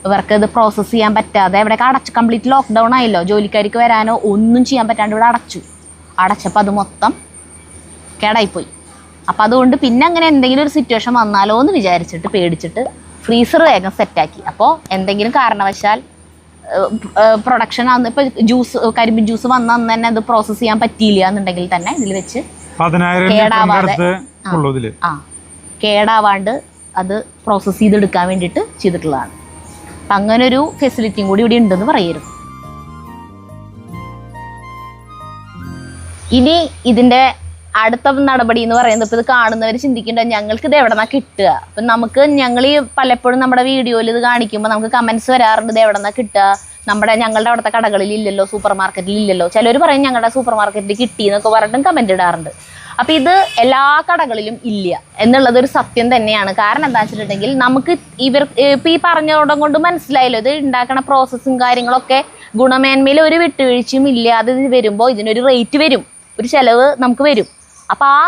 ഇവർക്ക് ഇത് പ്രോസസ്സ് ചെയ്യാൻ പറ്റാതെ ഇവിടെയൊക്കെ അടച്ചു. കംപ്ലീറ്റ് ലോക്ക്ഡൗൺ ആയല്ലോ. ജോലിക്കാർക്ക് വരാനോ ഒന്നും ചെയ്യാൻ പറ്റാണ്ട് ഇവിടെ അടച്ചപ്പോൾ അത് മൊത്തം കേടായിപ്പോയി. അപ്പം അതുകൊണ്ട് പിന്നെ അങ്ങനെ എന്തെങ്കിലും ഒരു സിറ്റുവേഷൻ വന്നാലോ എന്ന് വിചാരിച്ചിട്ട് പേടിച്ചിട്ട് ഫ്രീസർ വേഗം സെറ്റാക്കി. അപ്പോൾ എന്തെങ്കിലും കാരണവശാൽ പ്രൊഡക്ഷൻ അന്ന് ഇപ്പോൾ കരിമ്പിൻ ജ്യൂസ് വന്ന അന്ന് തന്നെ അത് പ്രോസസ്സ് ചെയ്യാൻ പറ്റിയില്ല എന്നുണ്ടെങ്കിൽ തന്നെ ഇതിൽ വെച്ച് കേടാവാണ്ട് അത് പ്രോസസ്സ് ചെയ്തെടുക്കാൻ വേണ്ടിയിട്ട് ചെയ്തിട്ടുള്ളതാണ്. അപ്പം അങ്ങനൊരു ഫെസിലിറ്റിയും കൂടി ഇവിടെ ഉണ്ടെന്ന് പറയായിരുന്നു. ഇനി ഇതിൻ്റെ അടുത്ത നടപടി എന്ന് പറയുന്നത്, ഇപ്പോൾ ഇത് കാണുന്നവർ ചിന്തിക്കേണ്ടത് ഞങ്ങൾക്ക് ഇത് എവിടെ നിന്നാണ് കിട്ടുക. അപ്പം ഞങ്ങൾ ഈ പലപ്പോഴും നമ്മുടെ വീഡിയോയിൽ ഇത് കാണിക്കുമ്പോൾ നമുക്ക് കമൻസ് വരാറുണ്ട്, ഇത് എവിടെ നിന്നാണ് കിട്ടുക, ഞങ്ങളുടെ അവിടുത്തെ കടകളിൽ ഇല്ലല്ലോ, സൂപ്പർ മാർക്കറ്റിൽ ഇല്ലല്ലോ. ചിലർ പറയും ഞങ്ങളുടെ സൂപ്പർ മാർക്കറ്റിൽ കിട്ടി എന്നൊക്കെ പറഞ്ഞിട്ടും കമൻറ്റ് ഇടാറുണ്ട്. അപ്പം ഇത് എല്ലാ കടകളിലും ഇല്ല എന്നുള്ളതൊരു സത്യം തന്നെയാണ്. കാരണം എന്താ വെച്ചിട്ടുണ്ടെങ്കിൽ നമുക്ക് ഇപ്പം ഈ പറഞ്ഞോടം കൊണ്ട് മനസ്സിലായല്ലോ, ഇത് ഉണ്ടാക്കണ പ്രോസസ്സും കാര്യങ്ങളൊക്കെ ഗുണമേന്മയിൽ ഒരു വിട്ടുവീഴ്ചയും ഇല്ലാതെ ഇത് വരുമ്പോൾ ഇതിനൊരു റേറ്റ് വരും, ഒരു ചിലവ് നമുക്ക് വരും. അപ്പം ആ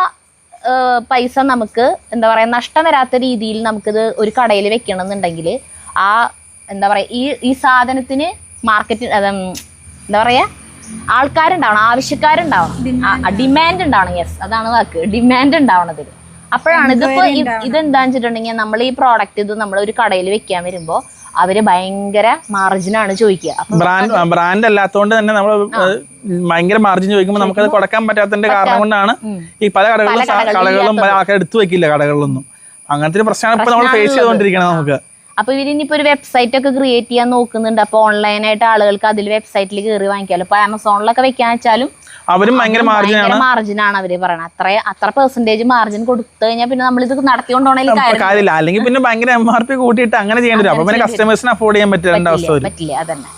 പൈസ നമുക്ക് എന്താ പറയുക നഷ്ടം വരാത്ത രീതിയിൽ നമുക്കിത് ഒരു കടയിൽ വെക്കണം എന്നുണ്ടെങ്കിൽ ആ എന്താ പറയുക ഈ സാധനത്തിന് മാർക്കറ്റ് എന്താ പറയുക ആൾക്കാരുണ്ടാവണം, ആവശ്യക്കാരുണ്ടാവണം, ഡിമാൻഡ് ഉണ്ടാവണം. യെസ്, അതാണ് വാക്ക്, ഡിമാൻഡ് ഉണ്ടാവണതിൽ. അപ്പോഴാണ് ഇതെന്താണെന്ന് വെച്ചിട്ടുണ്ടെങ്കിൽ നമ്മൾ ഈ പ്രോഡക്റ്റ് ഇത് നമ്മൾ ഒരു കടയിൽ വെക്കാൻ വരുമ്പോൾ അവര് ഭയങ്കര മാർജിനാണ് ചോദിക്കുക. ബ്രാൻഡ് അല്ലാത്തതുകൊണ്ട് തന്നെ നമ്മൾ ഭയങ്കര മാർജിൻ ചോദിക്കുമ്പോൾ നമുക്കത് കൊടുക്കാൻ പറ്റാത്തതിന്റെ കാരണം കൊണ്ടാണ് ഈ പല കടകളിലും ആൾക്കാർ എടുത്തു വെക്കില്ല കടകളിലൊന്നും. അങ്ങനത്തെ ഒരു പ്രശ്നമാണ് ഇപ്പൊ നമ്മൾ ഫേസ് ചെയ്തുകൊണ്ടിരിക്കണം നമുക്ക്. അപ്പൊ ഇവരിനിപ്പോ ഒരു വെബ്സൈറ്റ് ഒക്കെ ക്രിയേറ്റ് ചെയ്യാൻ നോക്കുന്നുണ്ട്. അപ്പൊ ഓൺലൈനായിട്ട് ആളുകൾക്ക് അതിൽ വെബ്സൈറ്റിൽ കയറി വാങ്ങിക്കാമല്ലോ. ഇപ്പൊ ആമസോണിലൊക്കെ വെക്കാൻ വെച്ചാലും അവരും ഭയങ്കര മാർജിനാണ് അവര് പറയണത്. അത്ര പെർസെന്റേജ് മാർജിൻ കൊടുത്തു കഴിഞ്ഞാൽ പിന്നെ നമ്മൾ ഇത് നടത്തിക്കൊണ്ടോണേലും കാര്യമില്ല. അല്ലെങ്കിൽ പിന്നെ ഭയങ്കര MRP കൂട്ടിയിട്ട് അങ്ങനെ ചെയ്യേണ്ടി വരും. അപ്പൊ പിന്നെ കസ്റ്റമേഴ്സിന് അഫോർഡ് ചെയ്യാൻ പറ്റില്ല. അതന്നെ.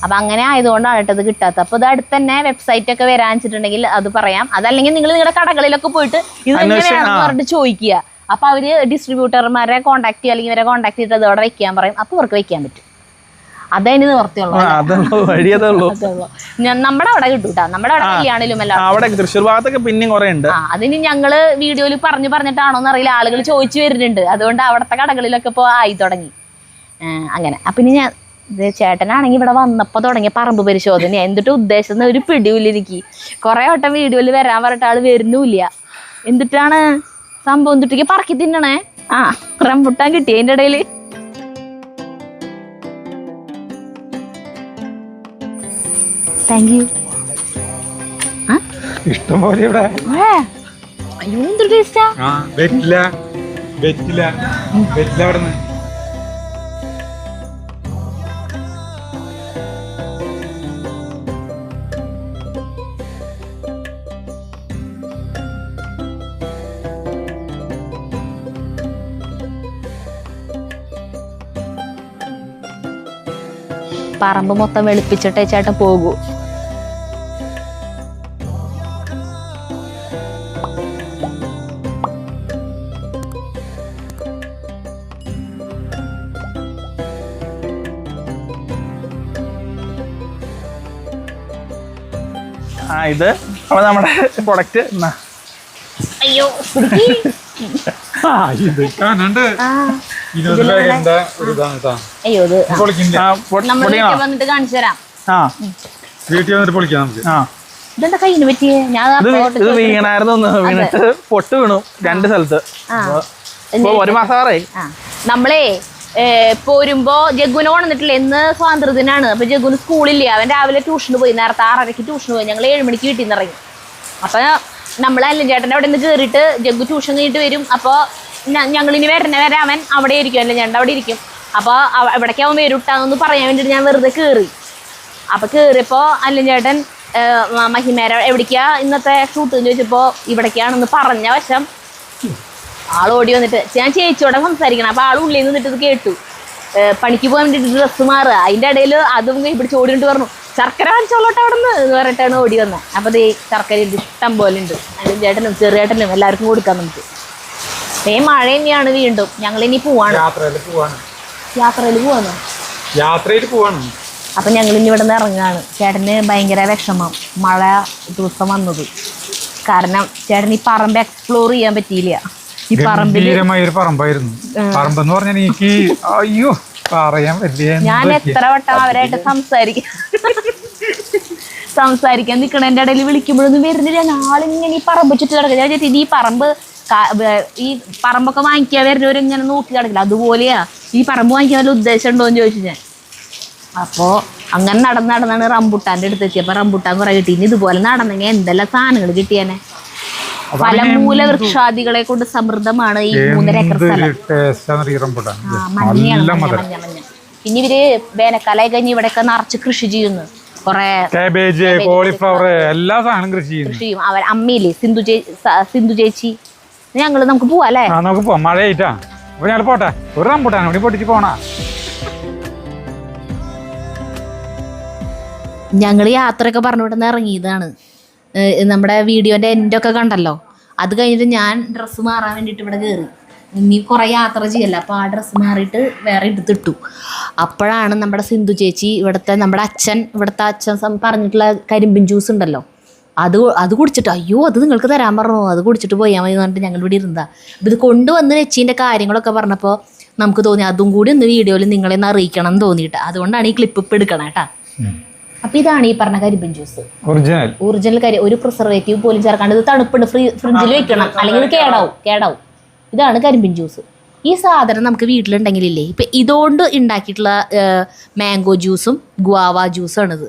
അപ്പൊ അങ്ങനെ ആയതുകൊണ്ടാണ് കേട്ടോ ഇത് കിട്ടാത്തത്. അപ്പൊ ഇത് അടുത്ത് തന്നെ വെബ്സൈറ്റ് ഒക്കെ വരാൻ വെച്ചിട്ടുണ്ടെങ്കിൽ അത് പറയാം. അതല്ലെങ്കിൽ നിങ്ങൾ നിങ്ങളുടെ കടകളിലൊക്കെ പോയിട്ട് ഇത് എങ്ങനെയാണെന്ന് പറഞ്ഞിട്ട് ചോദിക്കുക. അപ്പൊ അവര് ഡിസ്ട്രിബ്യൂട്ടർമാരെ കോൺടാക്ട് ചെയ്യുക, അല്ലെങ്കിൽ ഇവരെ കോൺടാക്ട് ചെയ്തിട്ട് അതോടെ വെക്കാൻ പറയും. അപ്പൊ അവർക്ക് വെക്കാൻ പറ്റും. അതതിന് നിവർത്തിയുള്ളൂ. നമ്മുടെ അവിടെ കിട്ടൂട്ടാ, നമ്മുടെ അവിടെ കല്യാണിലും എല്ലാം. തൃശ്ശൂർ ഭാഗത്തൊക്കെ പിന്നെയും കുറെ ഉണ്ട്. അതിന് ഞങ്ങള് വീഡിയോയിൽ പറഞ്ഞിട്ടാണോന്ന് അറിയില്ല, ആളുകൾ ചോദിച്ചു വരുന്നുണ്ട്. അതുകൊണ്ട് അവിടുത്തെ കടകളിലൊക്കെ ഇപ്പൊ ആയി തുടങ്ങി. അങ്ങനെ അപ്പൊ ഇനി ഞാൻ ചേട്ടനാണെങ്കിൽ ഇവിടെ വന്നപ്പോ തുടങ്ങിയ പറമ്പ് പരിശോധന എന്തിട്ട് ഉദ്ദേശിക്കുന്ന ഒരു പിടിയില്ല എനിക്ക്. കുറെ വട്ടം വീഡിയോയിൽ വരാൻ പറഞ്ഞിട്ട് ആള് വരുന്നില്ല. എന്തിട്ടാണ് സംഭവം? എന്തിട്ടേക്ക് പറക്കി തിന്നണേ. റംബുട്ടാൻ കിട്ടി അതിന്റെ ഇടയില്. Thank you. ഇഷ്ടം പോലെ ഇവിടെ. അയ്യോ എന്തൊരു ടേസ്റ്റാ. പറമ്പ് മൊത്തം വെളുപ്പിച്ചിട്ടേ ചേട്ടൻ പോകൂ. ഇത് അപ്പൊ നമ്മുടെ പ്രൊഡക്റ്റ്. അയ്യോ വന്നിട്ട് കാണിച്ചു തരാം. ഇതെന്താ കയ്യിന് പറ്റിയേ? ഇത് വീണായിരുന്നു, വീണിട്ട് പൊട്ട് വീണു 2 സ്ഥലത്ത്. ഒരു മാസമാറേ. നമ്മളേ പോരുമ്പോ ജഗ്ഗുനെ കൊണ്ടുവന്നിട്ടില്ല. ഇന്ന് സ്വാതന്ത്ര്യദിനാണ്. അപ്പൊ ജഗ്ഗുന് സ്കൂളില്ല. അവൻ രാവിലെ ട്യൂഷന് പോയി. നേരത്തെ 6:30 ട്യൂഷന് പോയി. ഞങ്ങൾ 7 മണിക്ക് വീട്ടിൽ നിന്ന് ഇറങ്ങി. അപ്പൊ നമ്മൾ അല്ല ചേട്ടൻ്റെ അവിടെ നിന്ന് കയറിയിട്ട് ജഗ്ഗു ട്യൂഷൻ കഴിഞ്ഞിട്ട് വരും. അപ്പോൾ ഞങ്ങളിനി വരെ അവൻ അവിടെ ഇരിക്കും, അല്ല ചേട്ടൻ അവിടെ ഇരിക്കും. അപ്പോൾ ഇവിടേക്ക് അവൻ വരുട്ടാന്ന് പറയാൻ വേണ്ടിയിട്ട് ഞാൻ വെറുതെ കയറി. അപ്പൊ കയറിയപ്പോൾ അല്ല ചേട്ടൻ മഹിമേര എവിടേക്കാ ഇന്നത്തെ ഷൂട്ട് എന്ന് ചോദിച്ചപ്പോൾ ഇവിടേക്കാണെന്ന് പറഞ്ഞ വശം ആൾ ഓടി വന്നിട്ട് ഞാൻ ചേച്ചിയോടെ സംസാരിക്കണം. അപ്പൊ ആൾ ഉള്ളിൽ നിന്നിട്ട് ഇത് കേട്ടു. പണിക്ക് പോകാൻ വേണ്ടിയിട്ട് ഡ്രസ്സ് മാറുക. അതിൻ്റെ ഇടയിൽ അതും ഇവിടെ ഓടിയിട്ട് പറഞ്ഞു ശർക്കര വാങ്ങിച്ചോളട്ടെ അവിടെ നിന്ന് എന്ന് പറഞ്ഞിട്ടാണ് ഓടി വന്നത്. അപ്പൊ ദേ ശർക്കര ഇഷ്ടം പോലെ ഉണ്ട്. അതിന് ചേട്ടനും ചെറിയേട്ടനും എല്ലാവർക്കും കൊടുക്കാൻ നമുക്ക്. മഴ തന്നെയാണ് വീണ്ടും. ഞങ്ങളിനി പോവാണ്, യാത്രയിൽ പോവാണ്. അപ്പൊ ഞങ്ങളിനി ഇവിടെ നിന്ന് ഇറങ്ങുകയാണ്. ചേട്ടന് ഭയങ്കര വിഷമം മഴ ദിവസം വന്നത് കാരണം. ചേട്ടൻ ഈ പറമ്പ് എക്സ്പ്ലോർ ചെയ്യാൻ പറ്റിയില്ല. ഈ ഗംഭീരമായൊരു പറമ്പായിരുന്നു. പറമ്പെന്ന് പറഞ്ഞാൽ എനിക്ക് അയ്യോ പറയാൻ പറ്റില്ല. ഞാൻ എത്ര വട്ടം അവരായിട്ട് സംസാരിക്കാൻ നിൽക്കണ ഇടയിൽ വിളിക്കുമ്പോഴൊന്നും വരുന്നില്ല. ആളിങ്ങനെ ഈ പറമ്പ് ചുറ്റി കിടക്കുക. ഞാൻ ചേച്ചി ഈ പറമ്പൊക്കെ വാങ്ങിക്കാൻ വരുന്നവരിങ്ങനെ നോക്കി കിടക്കില്ല. അതുപോലെയാ ഈ പറമ്പ് വാങ്ങിക്കാൻ വല്ല ഉദ്ദേശം ഉണ്ടോ എന്ന് ചോദിച്ചു ഞാൻ. അപ്പോൾ അങ്ങനെ നടന്നാണ് റംബുട്ടാൻ്റെ അടുത്ത് എത്തിയപ്പോൾ റംബുട്ടാൻ കുറേ കിട്ടി. ഇനി ഇതുപോലെ നടന്നെങ്കിൽ എന്തെല്ലാം സാധനങ്ങൾ കിട്ടിയാനെ. ഫലമൂല വൃക്ഷാദികളെ കൊണ്ട് സമൃദ്ധമാണ് ഈ 3.5 ഏക്കർ സ്ഥലം. മഞ്ഞ. പിന്നെ ഇവര് വേനൽക്കാലമായി കഴിഞ്ഞ് ഇവിടെയൊക്കെ നിറച്ച് കൃഷി ചെയ്യുന്നു. കുറെ കാബേജ്, കോളിഫ്ലവർ എല്ലാ സാധനവും കൃഷി ചെയ്യും. അവർ അമ്മയില്ലേ സിന്ധു ചേച്ചി. നമുക്ക് പോവാ അല്ലേ? നമുക്ക് പോവാം. മഴയായിട്ടാ. അപ്പൊ ഞങ്ങൾ പോട്ടെ. ഒരു റംബുട്ടാൻ കൂടി പൊട്ടിച്ച് പോണ. ഞങ്ങൾ യാത്രയൊക്കെ പറഞ്ഞുവിടുന്ന് ഇറങ്ങിയതാണ്. നമ്മുടെ വീഡിയോൻ്റെ എൻഡൊക്കെ കണ്ടല്ലോ. അത് കഴിഞ്ഞിട്ട് ഞാൻ ഡ്രസ്സ് മാറാൻ വേണ്ടിയിട്ട് ഇവിടെ കയറി. ഇനി കുറേ യാത്ര ചെയ്യല്ല. അപ്പോൾ ആ ഡ്രസ്സ് മാറിയിട്ട് വേറെ എടുത്തിട്ടു. അപ്പോഴാണ് നമ്മുടെ സിന്ധു ചേച്ചി നമ്മുടെ ഇവിടുത്തെ അച്ഛൻ പറഞ്ഞിട്ടുള്ള കരിമ്പിൻ ജ്യൂസ് ഉണ്ടല്ലോ, അത് കുടിച്ചിട്ട് അയ്യോ അത് നിങ്ങൾക്ക് തരാൻ പറഞ്ഞു, അത് കുടിച്ചിട്ട് പോയാൽ മതി എന്ന് പറഞ്ഞിട്ട് ഞങ്ങൾ ഇവിടെ ഇരുന്നാ. അപ്പോൾ ഇത് കൊണ്ടുവന്ന് വെച്ചതിൻ്റെ കാര്യങ്ങളൊക്കെ പറഞ്ഞപ്പോൾ നമുക്ക് തോന്നി അതും കൂടി ഒന്ന് വീഡിയോയിൽ നിങ്ങളെ ഒന്ന് അറിയിക്കണം എന്ന് തോന്നിയിട്ട്. അതുകൊണ്ടാണ് ഈ ക്ലിപ്പ് ഇപ്പം എടുക്കണം കേട്ടാ. അപ്പൊ ഇതാണ് ഈ പറഞ്ഞ കരിമ്പിൻ ജ്യൂസ്. ഒറിജിനൽ ഒരു പ്രിസർവേറ്റീവ് പോലും ചേർക്കാണ്ട്. ഇത് തണുപ്പുണ്ട്, ഫ്രിഡ്ജിൽ വെക്കണം, അല്ലെങ്കിൽ ഇത് കേടാവും. ഇതാണ് കരിമ്പിൻ ജ്യൂസ്. ഈ സാധനം നമുക്ക് വീട്ടിലുണ്ടെങ്കിലില്ലേ, ഇപ്പം ഇതുകൊണ്ട് ഉണ്ടാക്കിയിട്ടുള്ള മാംഗോ ജ്യൂസും ഗുവാവ ജ്യൂസാണിത്.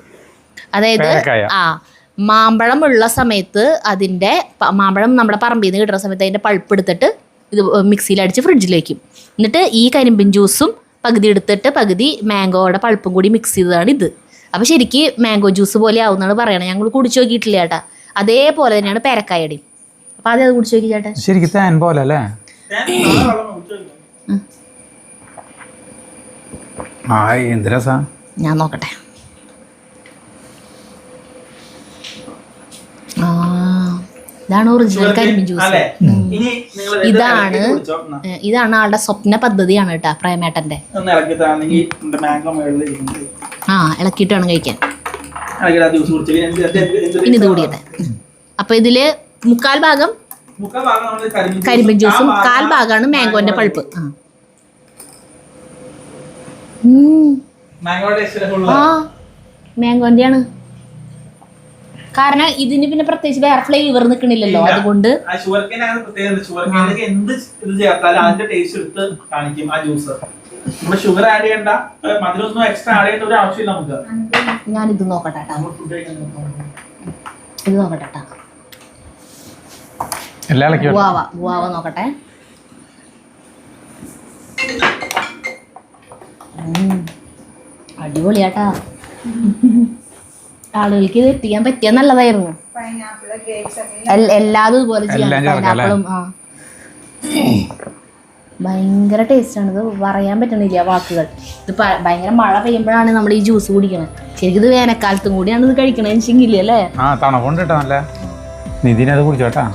അതായത് മാമ്പഴം ഉള്ള സമയത്ത് മാമ്പഴം നമ്മുടെ പറമ്പിൽ നിന്ന് കിട്ടുന്ന സമയത്ത് അതിൻ്റെ പൾപ്പ് എടുത്തിട്ട് ഇത് മിക്സിയിലടിച്ച് ഫ്രിഡ്ജിൽ വയ്ക്കും. എന്നിട്ട് ഈ കരിമ്പിൻ ജ്യൂസും പകുതി എടുത്തിട്ട് പകുതി മാംഗോയുടെ പൾപ്പും കൂടി മിക്സ് ചെയ്തതാണ് ഇത്. അപ്പോൾ ശരിക്ക് മാംഗോ ജ്യൂസ് പോലെ ആവുന്നതാണ് പറയണത്. ഞങ്ങൾ കുടിച്ചു നോക്കിയിട്ടില്ല ചേട്ടാ. അതേപോലെ തന്നെയാണ് പേരക്കായടി. അപ്പോൾ അത് കുടിച്ചു നോക്കി ചേട്ടാ. ശരിക്കും തേൻ പോലെ അല്ലേ? ഞാൻ നോക്കട്ടെ. ആ ഇതാണ് ഒറിജിനൽ കരിമ്പിൻ ജ്യൂസ്. അല്ലേ? ഇനി നിങ്ങൾ ഇതാണ് ആളുടെ സ്വപ്ന പദ്ധതിയാണ് കേട്ടാ പ്രേമേട്ടന്റെ. ഒന്ന് ഇറക്കി താണെങ്കിൽ മാംഗോ മേളിൽ ആ ഇളക്കിയിട്ട് വേണം കഴിക്കാൻ. ജ്യൂസ് കുടിച്ചിട്ട് ഇനി ഇത് കൂടിയട്ടെ. അപ്പൊ ഇതില് 3/4 ഭാഗം കരിമ്പിൻ ജ്യൂസും 1/4 ഭാഗമാണ് മാംഗോന്റെ പൾപ്പ്. ആ മാംഗോന്റെ ആണ്. കാരണം ഇതിന് പിന്നെ പ്രത്യേകിച്ച് വേറെ ഫ്ലേവർ നിൽക്കണില്ലല്ലോ, അതുകൊണ്ട് ഷുഗർ ആഡ് ചെയ്യണ്ട, മധുരമൊന്നും എക്സ്ട്രാ ആഡ് ചെയ്യേണ്ട ഒരു ആവശ്യമില്ല നമുക്ക്. ഞാനിത് നോക്കട്ടെ, ഇത് നോക്കട്ടെ. ഗുവാവ നോക്കട്ടെ. അടിപൊളിയാട്ടാ. ആളുകൾക്ക് ഇത് എത്തിക്കാൻ പറ്റിയ നല്ലതായിരുന്നു. എല്ലാതും ഇതുപോലെ ചെയ്യാം. പൈനാപ്പിളും ഭയങ്കര ടേസ്റ്റ് ആണ്. ഇത് പറയാൻ പറ്റണില്ല വാക്കുകൾ. ഇത് ഭയങ്കര മഴ പെയ്യുമ്പോഴാണ് നമ്മൾ ഈ ജ്യൂസ് കുടിക്കണത്. ശരിക്കും ഇത് വേനൽക്കാലത്തും കൂടിയാണ് ഇത് കഴിക്കണത് വെച്ചെങ്കിൽ അല്ലേ. തണുപ്പുണ്ട് കേട്ടോ നല്ല. നിതിനത് കുടിച്ചോട്ടാ.